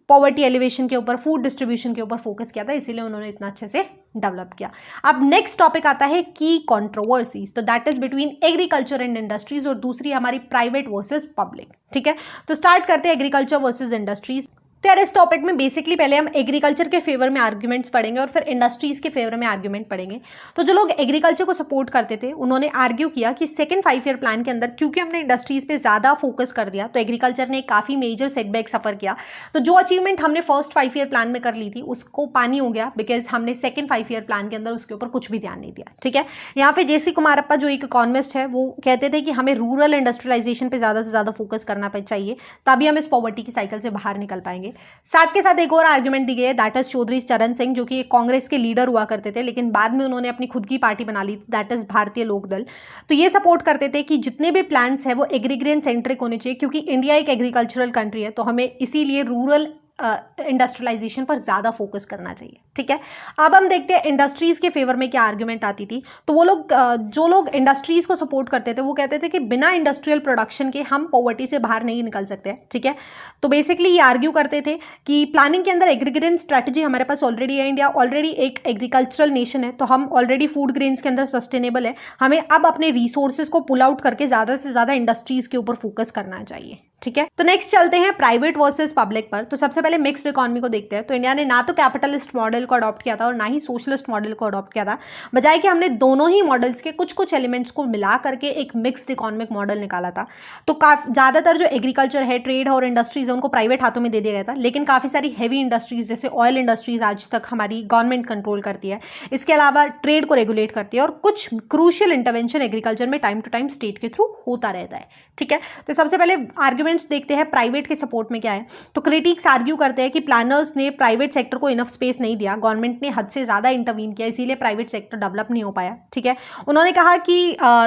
पॉवर्टी एलिवेशन के ऊपर, फूड डिस्ट्रीब्यूशन के ऊपर फोकस किया था, इसीलिए उन्होंने इतना अच्छे से डेवलप किया। अब नेक्स्ट टॉपिक आता है की कंट्रोवर्सीज। तो that is between agriculture and industries और दूसरी हमारी प्राइवेट वर्सेस पब्लिक। ठीक है। तो स्टार्ट करते हैं एग्रीकल्चर वर्सेस इंडस्ट्रीज। तो यार इस टॉपिक में बेसिकली पहले हम एग्रीकल्चर के फेवर में आर्ग्यूमेंट्स पढ़ेंगे और फिर इंडस्ट्रीज के फेवर में आर्ग्यूमेंट पढ़ेंगे। तो जो लोग एग्रीकल्चर को सपोर्ट करते थे उन्होंने आर्ग्यू किया कि सेकंड 5 ईयर प्लान के अंदर क्योंकि हमने इंडस्ट्रीज पे ज़्यादा फोकस कर दिया तो एग्रीकल्चर ने काफ़ी मेजर सेटबैक सफर किया। तो जो अचीवमेंट हमने फर्स्ट 5 ईयर प्लान में कर ली थी उसको पानी हो गया, बिकॉज हमने सेकंड 5 ईयर प्लान के अंदर उसके ऊपर कुछ भी ध्यान नहीं दिया। ठीक है। यहाँ पे जेसी कुमारप्पा जो एक इकोनॉमिस्ट है वो कहते थे कि हमें रूरल इंडस्ट्रियलाइजेशन पे ज़्यादा से ज़्यादा फोकस करना चाहिए, तभी हम इस पॉवर्टी की साइकिल से बाहर निकल पाएंगे। साथ के साथ एक और आर्गुमेंट दी गई है, दैट इज चौधरी चरण सिंह, जो कि एक कांग्रेस के लीडर हुआ करते थे लेकिन बाद में उन्होंने अपनी खुद की पार्टी बना ली, दैट इज भारतीय लोकदल। तो ये सपोर्ट करते थे कि जितने भी प्लान्स है वो एग्रीग्रेन सेंट्रिक होने चाहिए, क्योंकि इंडिया एक एग्रीकल्चरल कंट्री है तो हमें इसीलिए रूरल इंडस्ट्रियलाइजेशन पर ज़्यादा फोकस करना चाहिए। ठीक है। अब हम देखते हैं इंडस्ट्रीज़ के फेवर में क्या आर्ग्यूमेंट आती थी। तो वो लोग जो लोग इंडस्ट्रीज़ को सपोर्ट करते थे वो कहते थे कि बिना इंडस्ट्रियल प्रोडक्शन के हम पॉवर्टी से बाहर नहीं निकल सकते। ठीक है। तो बेसिकली ये आर्ग्यू करते थे कि प्लानिंग के अंदर एग्रीग्रेन स्ट्रैटेजी हमारे पास ऑलरेडी है, इंडिया ऑलरेडी एक एग्रीकल्चरल नेशन है, तो हम ऑलरेडी फूड ग्रेन्स के अंदर सस्टेनेबल है, हमें अब अपने रिसोर्सेज को पुल आउट करके ज़्यादा से ज़्यादा इंडस्ट्रीज़ के ऊपर फोकस करना चाहिए। ठीक है। तो नेक्स्ट चलते हैं प्राइवेट वर्सेस पब्लिक पर। तो सबसे पहले मिक्स्ड इकोनॉमी को देखते हैं। तो इंडिया ने ना तो कैपिटलिस्ट मॉडल को अडॉप्ट किया था और ना ही सोशलिस्ट मॉडल को अडॉप्ट किया था, बजाय कि हमने दोनों ही मॉडल्स के कुछ कुछ एलिमेंट्स को मिला करके एक मिक्स्ड इकोनॉमिक मॉडल निकाला था। तो ज़्यादातर जो एग्रीकल्चर है, ट्रेड और इंडस्ट्रीज है, उनको प्राइवेट हाथों में दे दिया गया था, लेकिन काफ़ी सारी हैवी इंडस्ट्रीज जैसे ऑयल इंडस्ट्रीज आज तक हमारी गवर्नमेंट कंट्रोल करती है। इसके अलावा ट्रेड को रेगुलेट करती है और कुछ क्रूशियल इंटरवेंशन एग्रीकल्चर में टाइम टू टाइम स्टेट के थ्रू होता रहता है। ठीक है। तो सबसे पहले आर्ग्यूमेंट आर्ग्यूमेंट्स देखते हैं प्राइवेट के सपोर्ट में क्या है। तो क्रिटिक्स आर्ग्यू करते हैं कि प्लानर्स ने प्राइवेट सेक्टर को इनफ स्पेस नहीं दिया, गवर्नमेंट ने हद से ज़्यादा इंटरवीन किया, इसीलिए प्राइवेट सेक्टर डेवलप नहीं हो पाया। ठीक है, उन्होंने कहा कि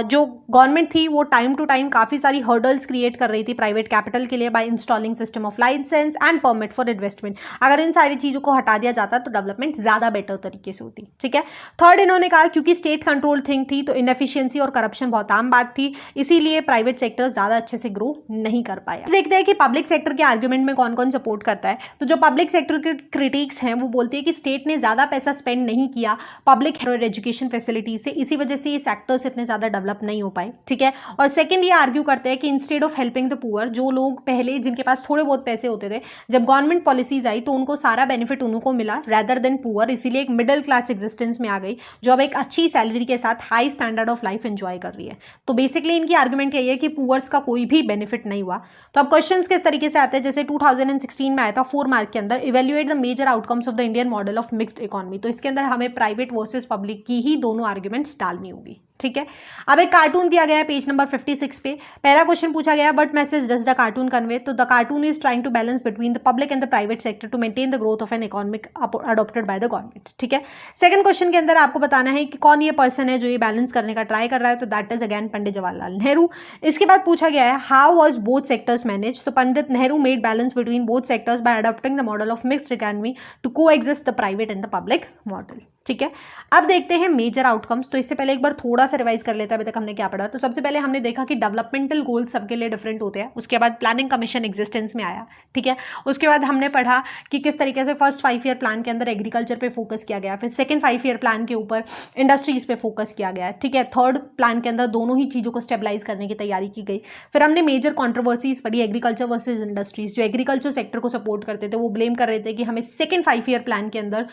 जो गवर्नमेंट थी वो टाइम टू टाइम काफ़ी सारी हर्डल्स क्रिएट कर रही थी प्राइवेट कैपिटल के लिए by installing system of licence and permit for investment. अगर इन सारी चीज़ों को हटा दिया जाता तो डेवलपमेंट ज़्यादा बेटर तरीके से होती। ठीक है, थर्ड इन्होंने कहा क्योंकि स्टेट कंट्रोल थिंग थी तो इनएफिशिएंसी और करप्शन बहुत आम बात थी, इसीलिए प्राइवेट सेक्टर ज़्यादा अच्छे से ग्रो नहीं कर पाया। देखते हैं कि पब्लिक सेक्टर के आर्ग्यूमेंट में कौन कौन सपोर्ट करता है। तो जो पब्लिक सेक्टर के क्रिटिक्स हैं वो बोलते हैं कि स्टेट ने ज़्यादा पैसा स्पेंड नहीं किया पब्लिक एजुकेशन फैसिलिटी से, इसी वजह से ये सेक्टर्स इतने ज़्यादा डेवलप नहीं हो पाए। ठीक है, और सेकंड ये आर्ग्यू करते हैं कि instead of helping the poor, जो लोग पहले जिनके पास थोड़े बहुत पैसे होते थे, जब गवर्नमेंट पॉलिसीज आई तो उनको सारा बेनिफिट उनको मिला रैदर देन पुअर, इसीलिए एक मिडिल क्लास एग्जिस्टेंस में आ गई जो अब एक अच्छी सैलरी के साथ high standard of life enjoy कर रही है। तो बेसिकली इनकी आर्ग्यूमेंट यही है कि पुअर्स का कोई भी बेनिफिट नहीं हुआ। तो अब क्वेश्चंस किस तरीके से आते हैं, जैसे 2016 में आया था 4 मार्क के अंदर, evaluate the major outcomes of the Indian model of mixed economy. तो इसके अंदर हमें प्राइवेट वर्सेस पब्लिक की ही दोनों आर्ग्यूमेंट्स डालनी होगी। ठीक है, अब एक कार्टून दिया गया है पेज नंबर 56 पे। पहला क्वेश्चन पूछा गया what message does the cartoon convey. तो the cartoon is trying to balance between the public and the private sector to maintain the growth of an economic adopted by the government. ठीक है, second question के अंदर आपको बताना है कि कौन ये पर्सन है जो ये बैलेंस करने का ट्राई कर रहा है। तो that is again Pandit Jawaharlal Nehru. इसके बाद पूछा गया है how was both sectors manage. तो Pandit Nehru made balance between both sectors by adopting the model of mixed economy to coexist the private and the public model. ठीक है, अब देखते हैं मेजर आउटकम्स। तो इससे पहले एक बार थोड़ा सा रिवाइज कर लेते हैं अभी तक हमने क्या पढ़ा। तो सबसे पहले हमने देखा कि डेवलपमेंटल गोल्स सबके लिए डिफरेंट होते हैं, उसके बाद प्लानिंग कमीशन एग्जिस्टेंस में आया। ठीक है, उसके बाद हमने पढ़ा कि किस तरीके से फर्स्ट 5 ईयर प्लान के अंदर एग्रीकल्चर पे फोकस किया गया, फिर सेकंड 5 ईयर प्लान के ऊपर इंडस्ट्रीज पे फोकस किया गया। ठीक है, थर्ड प्लान के अंदर दोनों ही चीज़ों को स्टेबलाइज करने की तैयारी की गई। फिर हमने मेजर कॉन्ट्रोवर्सीज पढ़ी, एग्रीकल्चर वर्सेज इंडस्ट्रीज। जो एग्रीकल्चर सेक्टर को सपोर्ट करते थे वो ब्लेम कर रहे थे कि हमें सेकेंड 5 ईयर प्लान के अंदर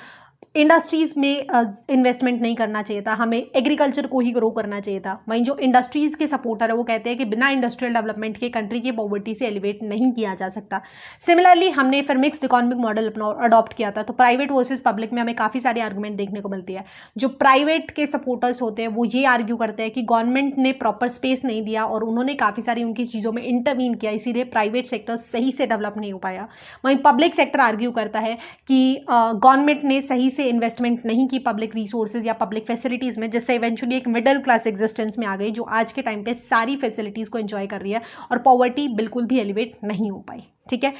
इंडस्ट्रीज़ में इन्वेस्टमेंट नहीं करना चाहिए था, हमें एग्रीकल्चर को ही ग्रो करना चाहिए था। वहीं जो इंडस्ट्रीज़ के सपोर्टर है वो कहते हैं कि बिना इंडस्ट्रियल डेवलपमेंट के कंट्री की पॉवर्टी से एलिवेट नहीं किया जा सकता। सिमिलरली हमने फिर मिक्स्ड इकोनॉमिक मॉडल अडॉप्ट किया था। तो प्राइवेट वर्सेस पब्लिक में हमें काफ़ी सारे आर्गूमेंट देखने को मिलती है। जो प्राइवेट के सपोर्टर्स होते हैं वो ये आर्ग्यू करते हैं कि गवर्नमेंट ने प्रॉपर स्पेस नहीं दिया और उन्होंने काफ़ी सारी उनकी चीज़ों में इंटरवीन किया, इसीलिए प्राइवेट सेक्टर सही से डेवलप नहीं हो पाया। वहीं पब्लिक सेक्टर आर्ग्यू करता है कि गवर्नमेंट ने सही से इन्वेस्टमेंट नहीं की पब्लिक रिसोर्सेज या पब्लिक फैसिलिटीज़ में, जिससे इवेंचुअली एक मिडिल क्लास एग्जिस्टेंस में आ गई जो आज के टाइम पे सारी फैसिलिटीज़ को एंजॉय कर रही है और पॉवर्टी बिल्कुल भी एलिवेट नहीं हो पाई। ठीक है,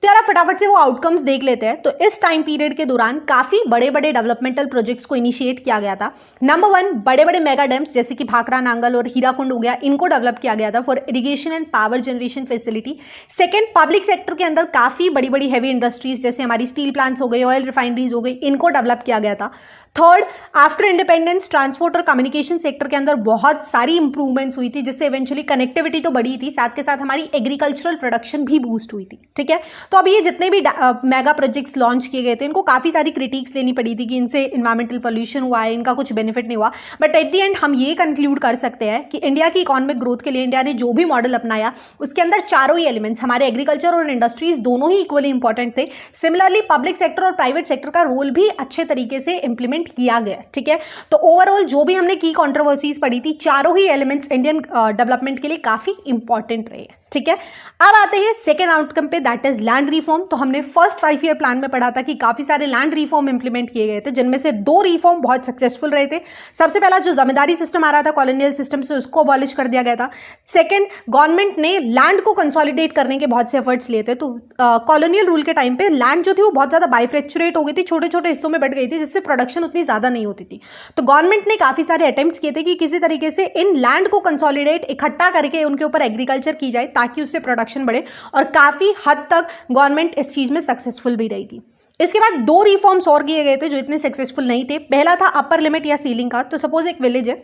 तो यार फटाफट से वो आउटकम्स देख लेते हैं। तो इस टाइम पीरियड के दौरान काफ़ी बड़े बड़े डेवलपमेंटल प्रोजेक्ट्स को इनिशिएट किया गया था। नंबर 1, बड़े बड़े मेगा डैम्स जैसे कि भाखड़ा, नांगल और हीराकुंड हो गया, इनको डेवलप किया गया था for irrigation and power generation facility. Second, public sector के अंदर काफ़ी बड़ी बड़ी हैवी इंडस्ट्रीज जैसे हमारी स्टील प्लांट्स हो गई, ऑयल रिफाइनरीज हो गई, इनको डेवलप किया गया था। थर्ड, आफ्टर इंडिपेंडेंस ट्रांसपोर्ट और कम्युनिकेशन सेक्टर के अंदर बहुत सारी इंप्रूवमेंट्स हुई थी, जिससे इवेंचुअली कनेक्टिविटी तो बढ़ी थी, साथ के साथ हमारी एग्रीकल्चरल प्रोडक्शन भी बूस्ट हुई थी। ठीक है, तो अब ये जितने भी मेगा प्रोजेक्ट्स लॉन्च किए गए थे इनको काफ़ी सारी क्रिटिक्स देनी पड़ी थी कि इनसे इन्वायरमेंटल पोल्यूशन हुआ है, इनका कुछ बेनिफिट नहीं हुआ। बट एट द एंड हम ये कंक्लूड कर सकते हैं कि इंडिया की इकोनॉमिक ग्रोथ के लिए इंडिया ने जो भी मॉडल अपनाया उसके अंदर चारों ही एलिमेंट्स, हमारे एग्रीकल्चर और इंडस्ट्रीज दोनों ही इक्वली इंपॉर्टेंट थे। सिमिलरली पब्लिक सेक्टर और प्राइवेट सेक्टर का रोल भी अच्छे तरीके से इंप्लीमेंट किया गया। ठीक है, तो ओवरऑल जो भी हमने की कंट्रोवर्सीज पढ़ी थी, चारों ही एलिमेंट्स इंडियन डेवलपमेंट के लिए काफ़ी इंपॉर्टेंट रहे। ठीक है, अब आते हैं सेकेंड आउटकम पे, दैट इज लैंड रिफॉर्म। तो हमने फर्स्ट 5 ईयर प्लान में पढ़ा था कि काफ़ी सारे लैंड रिफॉर्म इंप्लीमेंट किए गए थे, जिनमें से 2 रिफॉर्म बहुत सक्सेसफुल रहे थे। सबसे पहला जो जमींदारी सिस्टम आ रहा था कॉलोनियल सिस्टम से, उसको अबॉलिश कर दिया गया था। सेकेंड, गवर्नमेंट ने लैंड को कंसोलिडेट करने के बहुत से एफर्ट्स लिए थे। तो कॉलोनियल रूल के टाइम पे लैंड जो थी वो बहुत ज़्यादा बाइफ्रेक्चुरेट हो गई थी, छोटे छोटे हिस्सों में बट गई थी, जिससे प्रोडक्शन उतनी ज़्यादा नहीं होती थी। तो गवर्नमेंट ने काफ़ी सारे अटेम्प्ट्स किए थे कि किसी तरीके से इन लैंड को कंसोलिडेट इकट्ठा करके उनके ऊपर एग्रीकल्चर की जाए ताकि उससे प्रोडक्शन बढ़े, और काफ़ी हद तक गवर्नमेंट इस चीज़ में सक्सेसफुल भी रही थी। इसके बाद 2 रिफॉर्म्स और किए गए थे जो इतने सक्सेसफुल नहीं थे। पहला था अपर लिमिट या सीलिंग का। तो सपोज एक विलेज है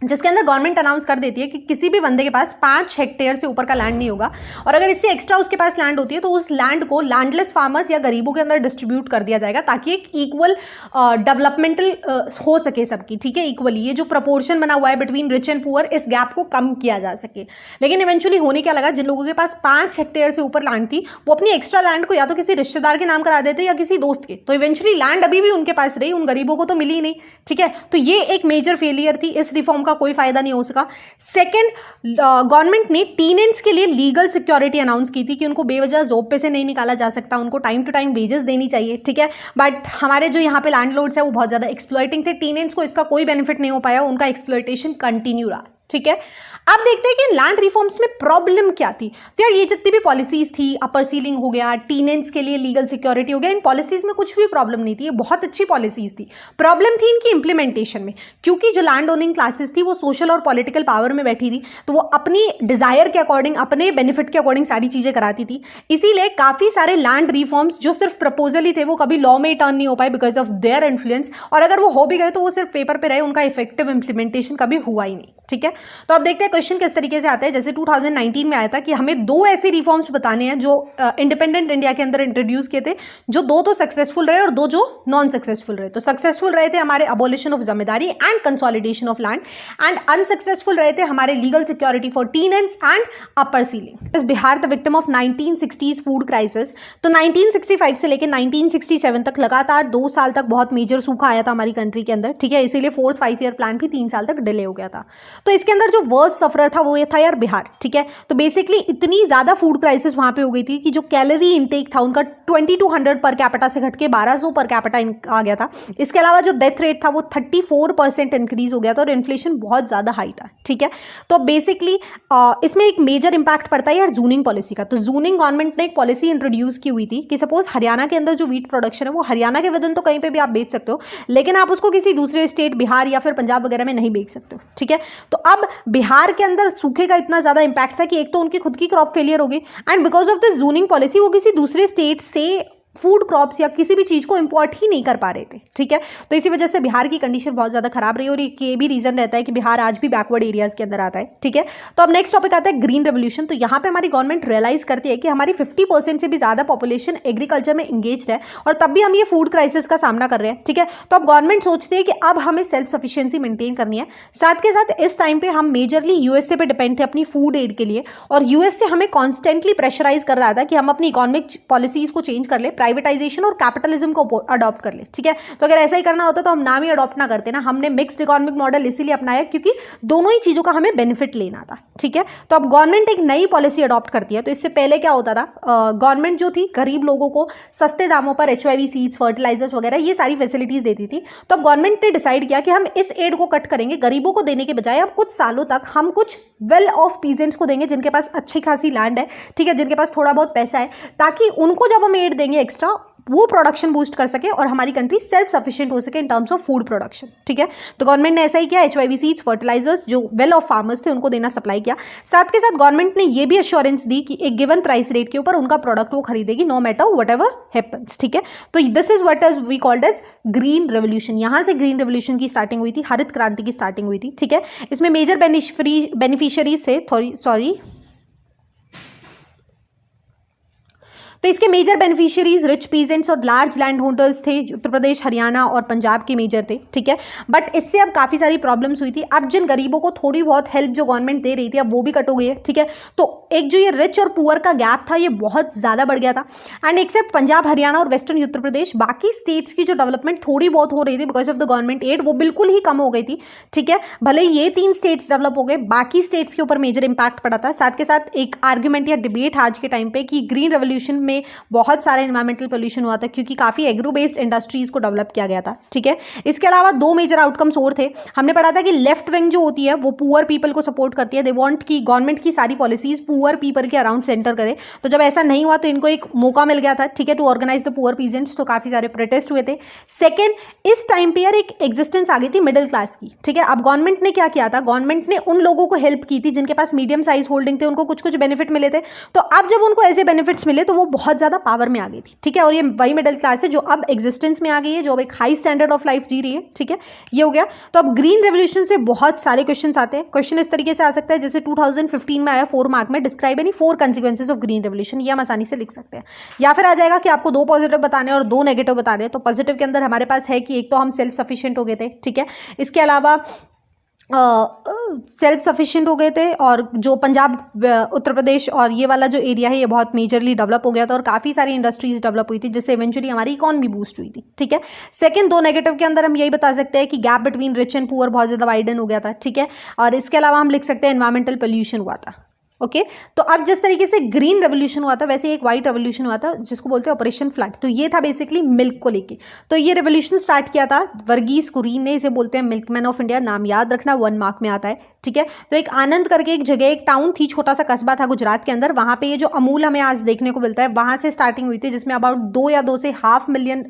जिसके अंदर गवर्नमेंट अनाउंस कर देती है कि किसी भी बंदे के पास 5 हेक्टेयर से ऊपर का लैंड नहीं होगा, और अगर इससे एक्स्ट्रा उसके पास लैंड होती है तो उस लैंड को लैंडलेस फार्मर्स या गरीबों के अंदर डिस्ट्रीब्यूट कर दिया जाएगा ताकि एक इक्वल डेवलपमेंटल हो सके सबकी। ठीक है, इक्वली ये जो प्रपोर्शन बना हुआ है बिटवीन रिच एंड पुअर, इस गैप को कम किया जा सके। लेकिन इवेंचुअली होने क्या लगा, जिन लोगों के पास 5 हेक्टेयर से ऊपर लैंड थी वो अपनी एक्स्ट्रा लैंड को या तो किसी रिश्तेदार के नाम करा देते या किसी दोस्त के, तो इवेंचुअली लैंड अभी भी उनके पास रही, उन गरीबों को तो मिली नहीं। ठीक है, तो ये एक मेजर फेलियर थी इस रिफॉर्म का का कोई फायदा नहीं हो सका। सेकंड, गवर्नमेंट ने टीनेंट्स के लिए लीगल सिक्योरिटी अनाउंस की थी कि उनको बेवजह जॉब पे से नहीं निकाला जा सकता, उनको टाइम टू टाइम वेजेस देनी चाहिए, ठीक है। बट हमारे जो यहाँ पे लैंडलॉर्ड्स है वो बहुत ज़्यादा एक्सप्लॉइटिंग थे, टीनेंट्स को इसका कोई बेनिफिट नहीं हो पाया, उनका एक्सप्लॉइटेशन कंटिन्यू रहा, ठीक है। अब देखते हैं कि लैंड रिफॉर्म्स में प्रॉब्लम क्या थी। तो यार ये जितनी भी पॉलिसीज थी, अपर सीलिंग हो गया, टीनेंट्स के लिए लीगल सिक्योरिटी हो गया, इन पॉलिसीज में कुछ भी प्रॉब्लम नहीं थी, ये बहुत अच्छी पॉलिसीज थी। प्रॉब्लम थी इनकी इंप्लीमेंटेशन में, क्योंकि जो लैंड ओनिंग क्लासेस थी वो सोशल और पॉलिटिकल पावर में बैठी थी, तो वो अपनी डिजायर के अकॉर्डिंग, अपने बेनिफिट के अकॉर्डिंग सारी चीजें कराती थी। इसीलिए काफी सारे लैंड रिफॉर्म्स जो सिर्फ प्रपोजल ही थे वो कभी लॉ में टर्न नहीं हो पाए बिकॉज ऑफ देयर इन्फ्लुएंस, और अगर वो हो भी गए तो वो सिर्फ पेपर पे रहे, उनका इफेक्टिव इंप्लीमेंटेशन कभी हुआ ही नहीं, ठीक है। तो अब देखते हैं क्वेश्चन किस तरीके से आता है। जैसे 2019 में आया था कि हमें 2 ऐसे रिफॉर्म्स बताने हैं जो इंडिपेंडेंट इंडिया के अंदर इंट्रोड्यूस किए थे, जो 2 तो सक्सेसफुल रहे और 2 जो नॉन सक्सेसफुल रहे। तो सक्सेसफुल रहे थे हमारे अबोलिशन ऑफ जिम्मेदारी and consolidation of land, and unsuccessful रहे थे हमारे legal security for tenants and upper ceiling. Bihar the victim of 1960s food crisis. तो 1965 से लेकर 1967 तक लगातार 2 साल तक बहुत मेजर सूखा आया था हमारी कंट्री के अंदर, ठीक है। इसीलिए 4th 5 ईयर प्लान भी 3 साल तक डिले हो गया था। तो इसके अंदर जो वर्स्ट सफरर था वो ये था यार बिहार, ठीक है। तो बेसिकली इतनी ज्यादा फूड क्राइसिस वहां पे हो गई थी कि जो कैलोरी इनटेक था उनका 2200 पर कैपिटा से घट के 1200 पर कैपिटा आ गया था। इसके अलावा जो डेथ रेट था वो 34% इंक्रीज हो गया था और इन्फ्लेशन बहुत ज्यादा हाई था, ठीक है। तो बेसिकली इसमें एक मेजर इंपैक्ट पड़ता है यार जूनिंग पॉलिसी का। तो जूनिंग गवर्नमेंट ने एक पॉलिसी इंट्रोड्यूस की हुई थी कि सपोज हरियाणा के अंदर जो व्हीट प्रोडक्शन है वो हरियाणा के विदिन तो कहीं पे भी आप बेच सकते हो, लेकिन आप उसको किसी दूसरे स्टेट बिहार या फिर पंजाब वगैरह में नहीं बेच सकते हो, ठीक है। तो अब बिहार के अंदर सूखे का इतना ज्यादा इंपैक्ट था कि एक तो उनकी खुद की क्रॉप फेलियर हो गई, and because of this zoning policy वो किसी दूसरे स्टेट से फूड क्रॉप्स या किसी भी चीज को इंपोर्ट ही नहीं कर पा रहे थे, ठीक है। तो इसी वजह से बिहार की कंडीशन बहुत ज्यादा खराब रही और ये भी रीजन रहता है कि बिहार आज भी बैकवर्ड एरियाज के अंदर आता है, ठीक है। तो अब नेक्स्ट टॉपिक आता है ग्रीन रेवोल्यूशन। तो यहाँ पे हमारी गवर्नमेंट रियलाइज करती है कि हमारी 50% से भी ज्यादा पॉपुलेशन एग्रीकल्चर में एंगेज्ड है और तब भी हम ये फूड क्राइसिस का सामना कर रहे हैं, ठीक है। तो अब गवर्नमेंट सोचती है कि अब हमें सेल्फ सफिशियंसी मेंटेन करनी है। साथ के साथ इस टाइम पे हम मेजरली यूएसए पे डिपेंड थे अपनी फूड एड के लिए, और यूएसए हमें कॉन्स्टेंटली प्रेशराइज कर रहा था कि हम अपनी इकोनॉमिक पॉलिसीज को चेंज कर ले, प्राइवेटाइजेशन और कैपिटलिज्म को अडॉप्ट कर ले, ठीक है। तो अगर ऐसा ही करना होता तो हम नाम ही अडॉप्ट ना करते ना। हमने मिक्स्ड इकोनॉमिक मॉडल इसीलिए अपनाया क्योंकि दोनों ही चीजों का हमें बेनिफिट लेना था, ठीक है। तो अब गवर्नमेंट एक नई पॉलिसी अडॉप्ट करती है। तो इससे पहले क्या होता था, गवर्नमेंट जो थी गरीब लोगों को सस्ते दामों पर HYV सीड्स, फर्टिलाइजर्स वगैरह ये सारी फैसिलिटीज देती थी। तो अब गवर्नमेंट ने डिसाइड किया कि हम इस एड को कट करेंगे, गरीबों को देने के बजाय अब कुछ सालों तक हम कुछ वेल ऑफ पीजेंट्स को देंगे जिनके पास अच्छी खासी लैंड है, ठीक है, जिनके पास थोड़ा बहुत पैसा है, ताकि उनको जब हम एड देंगे एक्स्ट्रा वो प्रोडक्शन बूस्ट कर सके और हमारी कंट्री सेल्फ सफिशिएंट हो सके in terms of food production, ठीक है। तो गवर्नमेंट ने ऐसा ही किया, HYV सीड्स, फर्टिलाइजर्स जो वेल ऑफ फार्मर्स थे उनको देना सप्लाई किया। साथ के साथ गवर्नमेंट ने ये भी एश्योरेंस दी कि एक गिवन प्राइस रेट के ऊपर उनका प्रोडक्ट वो खरीदेगी no matter whatever happens, ठीक है। तो this is what is we called as green revolution. यहां से ग्रीन रेवोल्यूशन की स्टार्टिंग हुई थी, हरित क्रांति की स्टार्टिंग हुई थी, ठीक है। इसमें मेजर बेनिफिशियरीज थे तो इसके मेजर बेनिफिशियरीज रिच पीजेंट्स और लार्ज लैंड होल्डर्स थे, उत्तर प्रदेश, हरियाणा और पंजाब के मेजर थे, ठीक है। बट इससे अब काफ़ी सारी प्रॉब्लम्स हुई थी। अब जिन गरीबों को थोड़ी बहुत हेल्प जो गवर्नमेंट दे रही थी अब वो भी कट हो गई है, ठीक है। तो एक जो ये रिच और पुअर का गैप था ये बहुत ज़्यादा बढ़ गया था। एंड एक्सेप्ट पंजाब, हरियाणा और वेस्टर्न उत्तर प्रदेश, बाकी स्टेट्स की जो डेवलपमेंट थोड़ी बहुत हो रही थी because of the government aid वो बिल्कुल ही कम हो गई थी, ठीक है। भले ये 3 स्टेट्स डेवलप हो गए, बाकी स्टेट्स के ऊपर मेजर इंपैक्ट पड़ा था। साथ के साथ एक आर्ग्यूमेंट या डिबेट आज के टाइम पे कि ग्रीन रेवोल्यूशन में बहुत सारा एनवायरमेंटल पोल्यूशन हुआ था क्योंकि काफी एग्रो बेस्ड इंडस्ट्रीज को डेवलप किया गया था, ठीक है। इसके अलावा 2 मेजर आउटकम्स और थे। हमने पढ़ा था कि लेफ्ट विंग जो होती है वो पुअर पीपल को सपोर्ट करती है, दे वांट कि गवर्नमेंट की सारी पॉलिसीज पुअर पीपल के अराउंड सेंटर करे। तो जब ऐसा नहीं हुआ तो इनको एक मौका मिल गया था, ठीक है, to organise the poor peasants. तो काफी सारे प्रोटेस्ट हुए थे। सेकेंड, इस टाइम पे यार एक एग्जिस्टेंस आ गई थी मिडिल क्लास की, ठीक है। अब गवर्नमेंट ने क्या किया था, गवर्नमेंट ने उन लोगों को हेल्प की थी जिनके पास मीडियम साइज होल्डिंग थे, उनको कुछ कुछ बेनिफिट मिले थे। तो अब जब उनको ऐसे बेनिफिट्स मिले तो वो बहुत ज्यादा पावर में आ गई थी, ठीक है। और ये वही मिडिल क्लास है जो अब एग्जिस्टेंस में आ गई है, जो अब एक हाई स्टैंडर्ड ऑफ लाइफ जी रही है, ठीक है। ये हो गया। तो अब ग्रीन रेवोल्यूशन से बहुत सारे क्वेश्चंस आते हैं। क्वेश्चन इस तरीके से आ सकता है जैसे 2015 में आया 4 मार्क में, describe any 4 consequences of green revolution. ये हम आसानी से लिख सकते हैं। या फिर आ जाएगा कि आपको 2 पॉजिटिव बताने और 2 नेगेटिव बताने। तो पॉजिटिव के अंदर हमारे पास है कि एक तो हम सेल्फ सफिशिएंट हो गए थे, ठीक है। इसके अलावा सेल्फ सफिशिएंट हो गए थे, और जो पंजाब, उत्तर प्रदेश और ये वाला जो एरिया है ये बहुत मेजरली डेवलप हो गया था और काफ़ी सारी इंडस्ट्रीज डेवलप हुई थी, जिससे इवेंचुअली हमारी इकॉनमी बूस्ट हुई थी। ठीक है। सेकंड, 2 नेगेटिव के अंदर हम यही बता सकते हैं कि gap between rich and poor बहुत ज़्यादा वाइडन हो गया था। ठीक है। और इसके अलावा हम लिख सकते हैं एनवायरमेंटल पोल्यूशन हुआ था। ओके तो अब जिस तरीके से ग्रीन रेवोल्यूशन हुआ था वैसे ही एक वाइट रेवोल्यूशन हुआ था जिसको बोलते हैं ऑपरेशन फ्लड। तो ये था बेसिकली मिल्क को लेके। तो ये रेवोल्यूशन स्टार्ट किया था वर्गीस कुरियन ने, इसे बोलते हैं मिल्कमैन ऑफ इंडिया, नाम याद रखना, 1 मार्क में आता है। ठीक है। तो एक आनंद करके एक जगह, एक टाउन थी, छोटा सा कस्बा था गुजरात के अंदर, वहां पे ये जो अमूल हमें आज देखने को मिलता है वहां से स्टार्टिंग हुई थी, जिसमें अबाउट 2 या 2 से हाफ मिलियन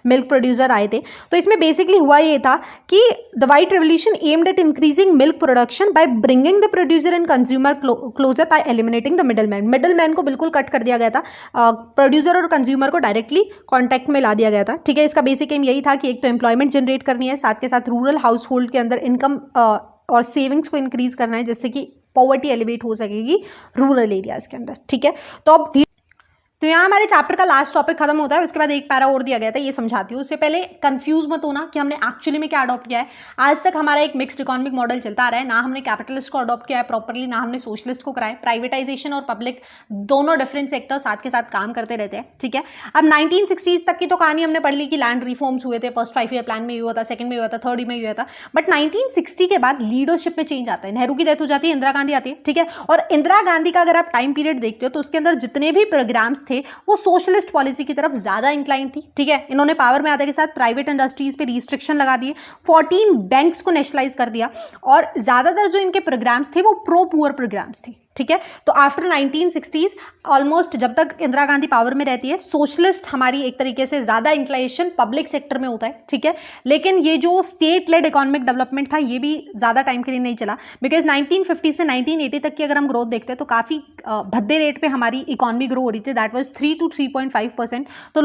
मिल्क प्रोड्यूसर आए थे। तो इसमें बेसिकली हुआ ये था कि the white revolution aimed at increasing milk production by bringing the producer and consumer closer by eliminating the middleman को बिल्कुल कट कर दिया गया था, प्रोड्यूसर और कंज्यूमर को डायरेक्टली कॉन्टैक्ट में ला दिया गया था। ठीक है। इसका बेसिक एम यही था कि एक तो एम्प्लॉयमेंट जनरेट करनी है, साथ के साथ रूरल हाउस होल्ड के अंदर इनकम और सेविंग्स को इंक्रीज करना है, जिससे कि पॉवर्टी एलिवेट हो सकेगी रूरल एरियाज के अंदर। ठीक है। तो अब तो यहाँ हमारे चैप्टर का लास्ट टॉपिक खत्म होता है। उसके बाद एक पैरा और दिया गया था, ये समझाती हूँ। उससे पहले कंफ्यूज मत होना कि हमने एक्चुअली में क्या अडॉप्ट किया है। आज तक हमारा एक मिक्स्ड इकोनॉमिक मॉडल चलता आ रहा है, ना हमने कैपिटलिस्ट को अडॉप्ट किया है प्रॉपरली, ना हमने सोशलिस्ट को कराया। प्राइवेटाइजेशन और पब्लिक दोनों डिफरेंट सेक्टर साथ के साथ काम करते रहते हैं। ठीक है। अब 1960s तक की तो कहानी हमने पढ़ ली कि लैंड रिफॉर्म्स हुए थे, फर्स्ट 5 ईयर प्लान में हुआ था, सेकंड में हुआ था, थर्ड में हुआ था। बट 1960 के बाद लीडरशिप में चेंज आता है, नेहरू की डेथ हो जाती है, इंदिरा गांधी आती है। ठीक है। और इंदिरा गांधी का अगर आप टाइम पीरियड देखते हो तो उसके अंदर जितने भी प्रोग्राम्स थे वो सोशलिस्ट पॉलिसी की तरफ ज्यादा इंक्लाइन थी। ठीक है। इन्होंने पावर में आने के साथ प्राइवेट इंडस्ट्रीज पे रिस्ट्रिक्शन लगा दिए, 14 बैंक्स को नेशनलाइज कर दिया, और ज्यादातर जो इनके प्रोग्राम्स थे वो प्रो पुअर प्रोग्राम्स थे। ठीक है। तो आफ्टर 1960s ऑलमोस्ट जब तक इंदिरा गांधी पावर में रहती है, सोशलिस्ट हमारी एक तरीके से ज्यादा इंक्लाइनेशन पब्लिक सेक्टर में होता है। ठीक है। लेकिन ये जो स्टेट लेड इकोनॉमिक डेवलपमेंट था ये भी ज्यादा टाइम के लिए नहीं चला, बिकॉज 1950 से 1980 तक की अगर हम ग्रोथ देखते हैं तो काफी भद्दे रेट पे हमारी इकोनॉमी ग्रो हो रही थी, दैट वाज 3 to 3.5%। तो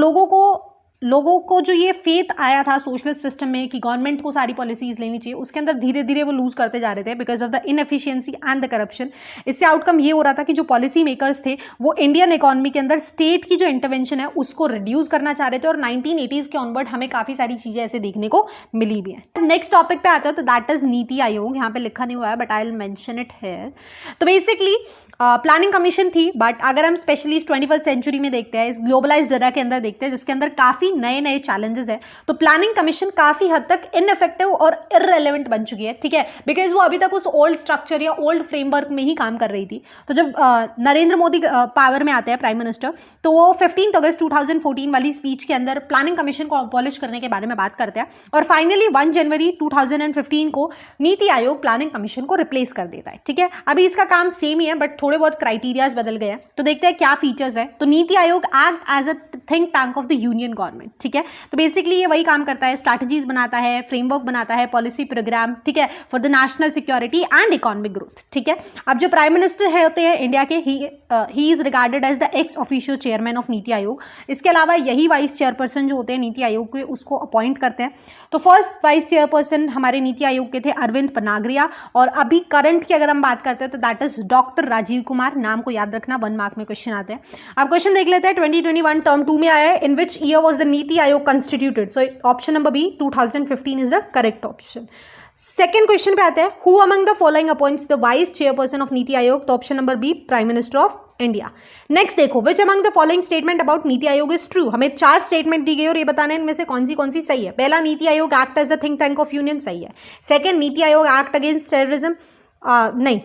लोगों को जो ये फेथ आया था सोशलिस्ट सिस्टम में कि गवर्नमेंट को सारी पॉलिसीज लेनी चाहिए, उसके अंदर धीरे धीरे वो लूज करते जा रहे थे because of the inefficiency and the corruption. इससे आउटकम ये हो रहा था कि जो पॉलिसी मेकर्स थे वो इंडियन इकोनॉमी के अंदर स्टेट की जो इंटरवेंशन है उसको रिड्यूस करना चाह रहे थे, और 1980s के ऑनवर्ड हमें काफी सारी चीजें ऐसे देखने को मिली भी है। नेक्स्ट टॉपिक पे आते हो तो दैट इज नीति आयोग। यहाँ पे लिखा नहीं हुआ है but I will mention it here. तो बेसिकली प्लानिंग कमीशन थी, बट अगर हम स्पेशली 21st सेंचुरी में देखते हैं, इस ग्लोबलाइज्ड एरा के अंदर देखते हैं जिसके अंदर काफी नए नए चैलेंजेस है, तो प्लानिंग कमीशन काफी हद तक इनइफेक्टिव और इररेलेवेंट बन चुकी है। ठीक है। बिकॉज वो अभी तक उस ओल्ड स्ट्रक्चर या ओल्ड फ्रेमवर्क में ही काम कर रही थी। तो जब नरेंद्र मोदी पावर में आते हैं प्राइम मिनिस्टर, तो वो 15 अगस्त 2014 वाली स्पीच के अंदर प्लानिंग कमीशन को अबॉलिश करने के बारे में बात करते हैं, और फाइनली 1 जनवरी 2015 को नीति आयोग प्लानिंग कमीशन को रिप्लेस कर देता है। ठीक है। अभी इसका काम सेम ही है बट थोड़े बहुत क्राइटेरियाज बदल गए हैं। तो देखते हैं क्या फीचर्स है। तो Niti Aayog act as a think tank of the union government. ठीक है। तो बेसिकली ये वही काम करता है, स्ट्रैटेजीज बनाता है, फ्रेमवर्क बनाता है, पॉलिसी प्रोग्राम, ठीक है, for the national security and economic growth. ठीक है। अब जो प्राइम मिनिस्टर है होते हैं इंडिया के, he is regarded as the ex official chairman of नीति आयोग। इसके अलावा यही वाइस चेयरपर्सन जो होते हैं नीति आयोग के उसको अपॉइंट करते हैं। तो फर्स्ट वाइस चेयरपर्सन हमारे नीति आयोग के थे अरविंद पनागरिया, और अभी करंट की अगर हम बात करते हैं तो that is doctor Rajiv Kumar. नाम को याद रखना, 1 मार्क में क्वेश्चन आते हैं। अब क्वेश्चन देख लेते हैं। 2021 टर्म 2 में आया है, in which year was the NITI Aayog constituted. So option number B 2015 is the correct option. Second question पे आते हैं, who among the following appoints the vice chairperson of नीति आयोग। तो option number B prime minister of India. Next देखो, which among the following statement about NITI Aayog is true. हमें 4 statement दी गई और ये बताना है इनमें से कौन सी सही है। पहला, Niti Aayog act as a think tank of union, सही है। Second, Niti Aayog act against terrorism, नहीं,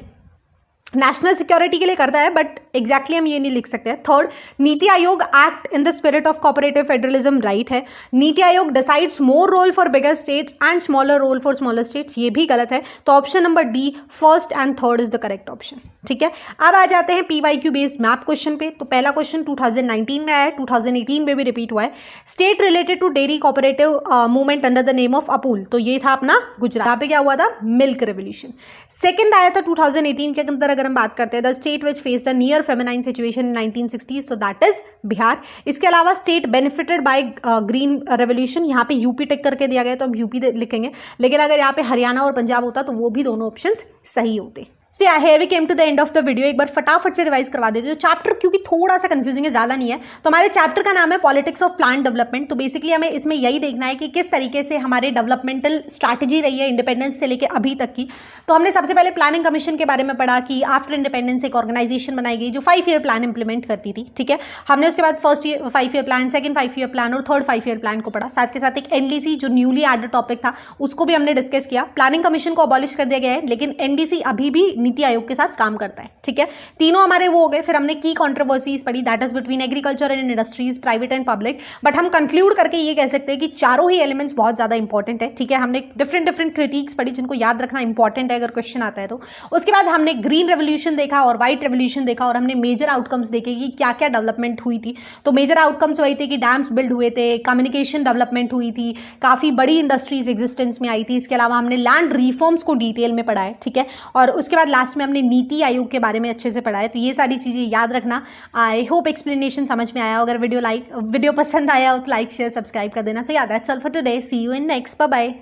नेशनल सिक्योरिटी के लिए करता है बट एग्जैक्टली हम ये नहीं लिख सकते। Third, Niti Aayog act in the spirit of cooperative federalism, right है। Niti Aayog decides more role for bigger states and smaller role for smaller states, ये भी गलत है। तो option number D first and third is the correct option. ठीक है। अब आ जाते हैं PYQ बेस्ड मैप क्वेश्चन पे। तो पहला क्वेश्चन 2019 में आया है, 2018 में भी रिपीट हुआ है। State related to dairy cooperative movement under the name of Amul, तो ये था अपना गुजरात। यहाँ पे क्या हुआ था, मिल्क रेवोल्यूशन। सेकंड आया था 2018 के अंदर अगर हम बात करते हैं, the state which faced a near feminine situation in 1960s, तो दैट इज बिहार। इसके अलावा state benefited by green revolution, यहाँ पे यूपी टिक करके दिया गया तो हम यूपी लिखेंगे, लेकिन अगर यहाँ पे हरियाणा और पंजाब होता तो वो भी दोनों ऑप्शंस सही होते। See here we came to the end of the video. एक बार फटाफट से रिवाइज करवा देते हो चैप्टर, क्योंकि थोड़ा सा कंफ्यूजिंग है, ज़्यादा नहीं है। तो हमारे चैप्टर का नाम है पॉलिटिक्स ऑफ प्लांट डेवलपमेंट। तो बेसिकली हमें इसमें यही देखना है कि किस तरीके से हमारे डेवलपमेंटल स्ट्रैटेजी रही है इंडिपेंडेंस से लेकर अभी तक की। तो हमने सबसे पहले प्लानिंग कमीशन के बारे में पढ़ा कि आफ्टर इंडिपेंडेंस एक ऑर्गेनाइजेशन बनाई गई जो 5 ईयर प्लान इंप्लीमेंट करती थी, ठीक है। हमने उसके बाद first 5 year plan, second 5 year plan और थर्ड 5 ईयर प्लान को पढ़ा। साथ के साथ एक एनडीसी जो न्यूली एडेड टॉपिक था उसको भी हमने डिस्कस किया। प्लानिंग कमीशन को अबॉलिश कर दिया गया है, लेकिन एनडीसी अभी भी नीति आयोग के साथ काम करता है, ठीक है। तीनों हमारे वो हो गए। फिर हमने की कंट्रोवर्सीज पढ़ी, that is between agriculture and industries, private and public. But हम कंक्लूड करके ये कह सकते हैं कि चारों ही एलिमेंट्स बहुत ज्यादा इंपॉर्टेंट है, ठीक है। हमने डिफरेंट क्रिटिक्स पढ़ी जिनको याद रखना इंपॉर्टेंट है अगर क्वेश्चन आता है तो। उसके बाद हमने ग्रीन रेवोल्यूशन देखा और व्हाइट रेवोल्यूशन देखा, और हमने मेजर आउटकम्स देखे कि क्या क्या डेवलपमेंट हुई थी। तो मेजर आउटकम्स वही थे कि डैम्स बिल्ड हुए थे, कम्युनिकेशन डेवलपमेंट हुई थी, काफी बड़ी इंडस्ट्रीज एग्जिस्टेंस में आई थी। इसके अलावा हमने लैंड रिफॉर्म्स को डिटेल में पढ़ा है, ठीक है। और उसके बाद लास्ट में हमने नीति आयोग के बारे में अच्छे से पढ़ा है। तो ये सारी चीज़ें याद रखना। आई होप एक्सप्लेनेशन समझ में आया। अगर वीडियो पसंद आया हो तो लाइक शेयर सब्सक्राइब कर देना। सो याद, that's all for today. See you in next, bye bye.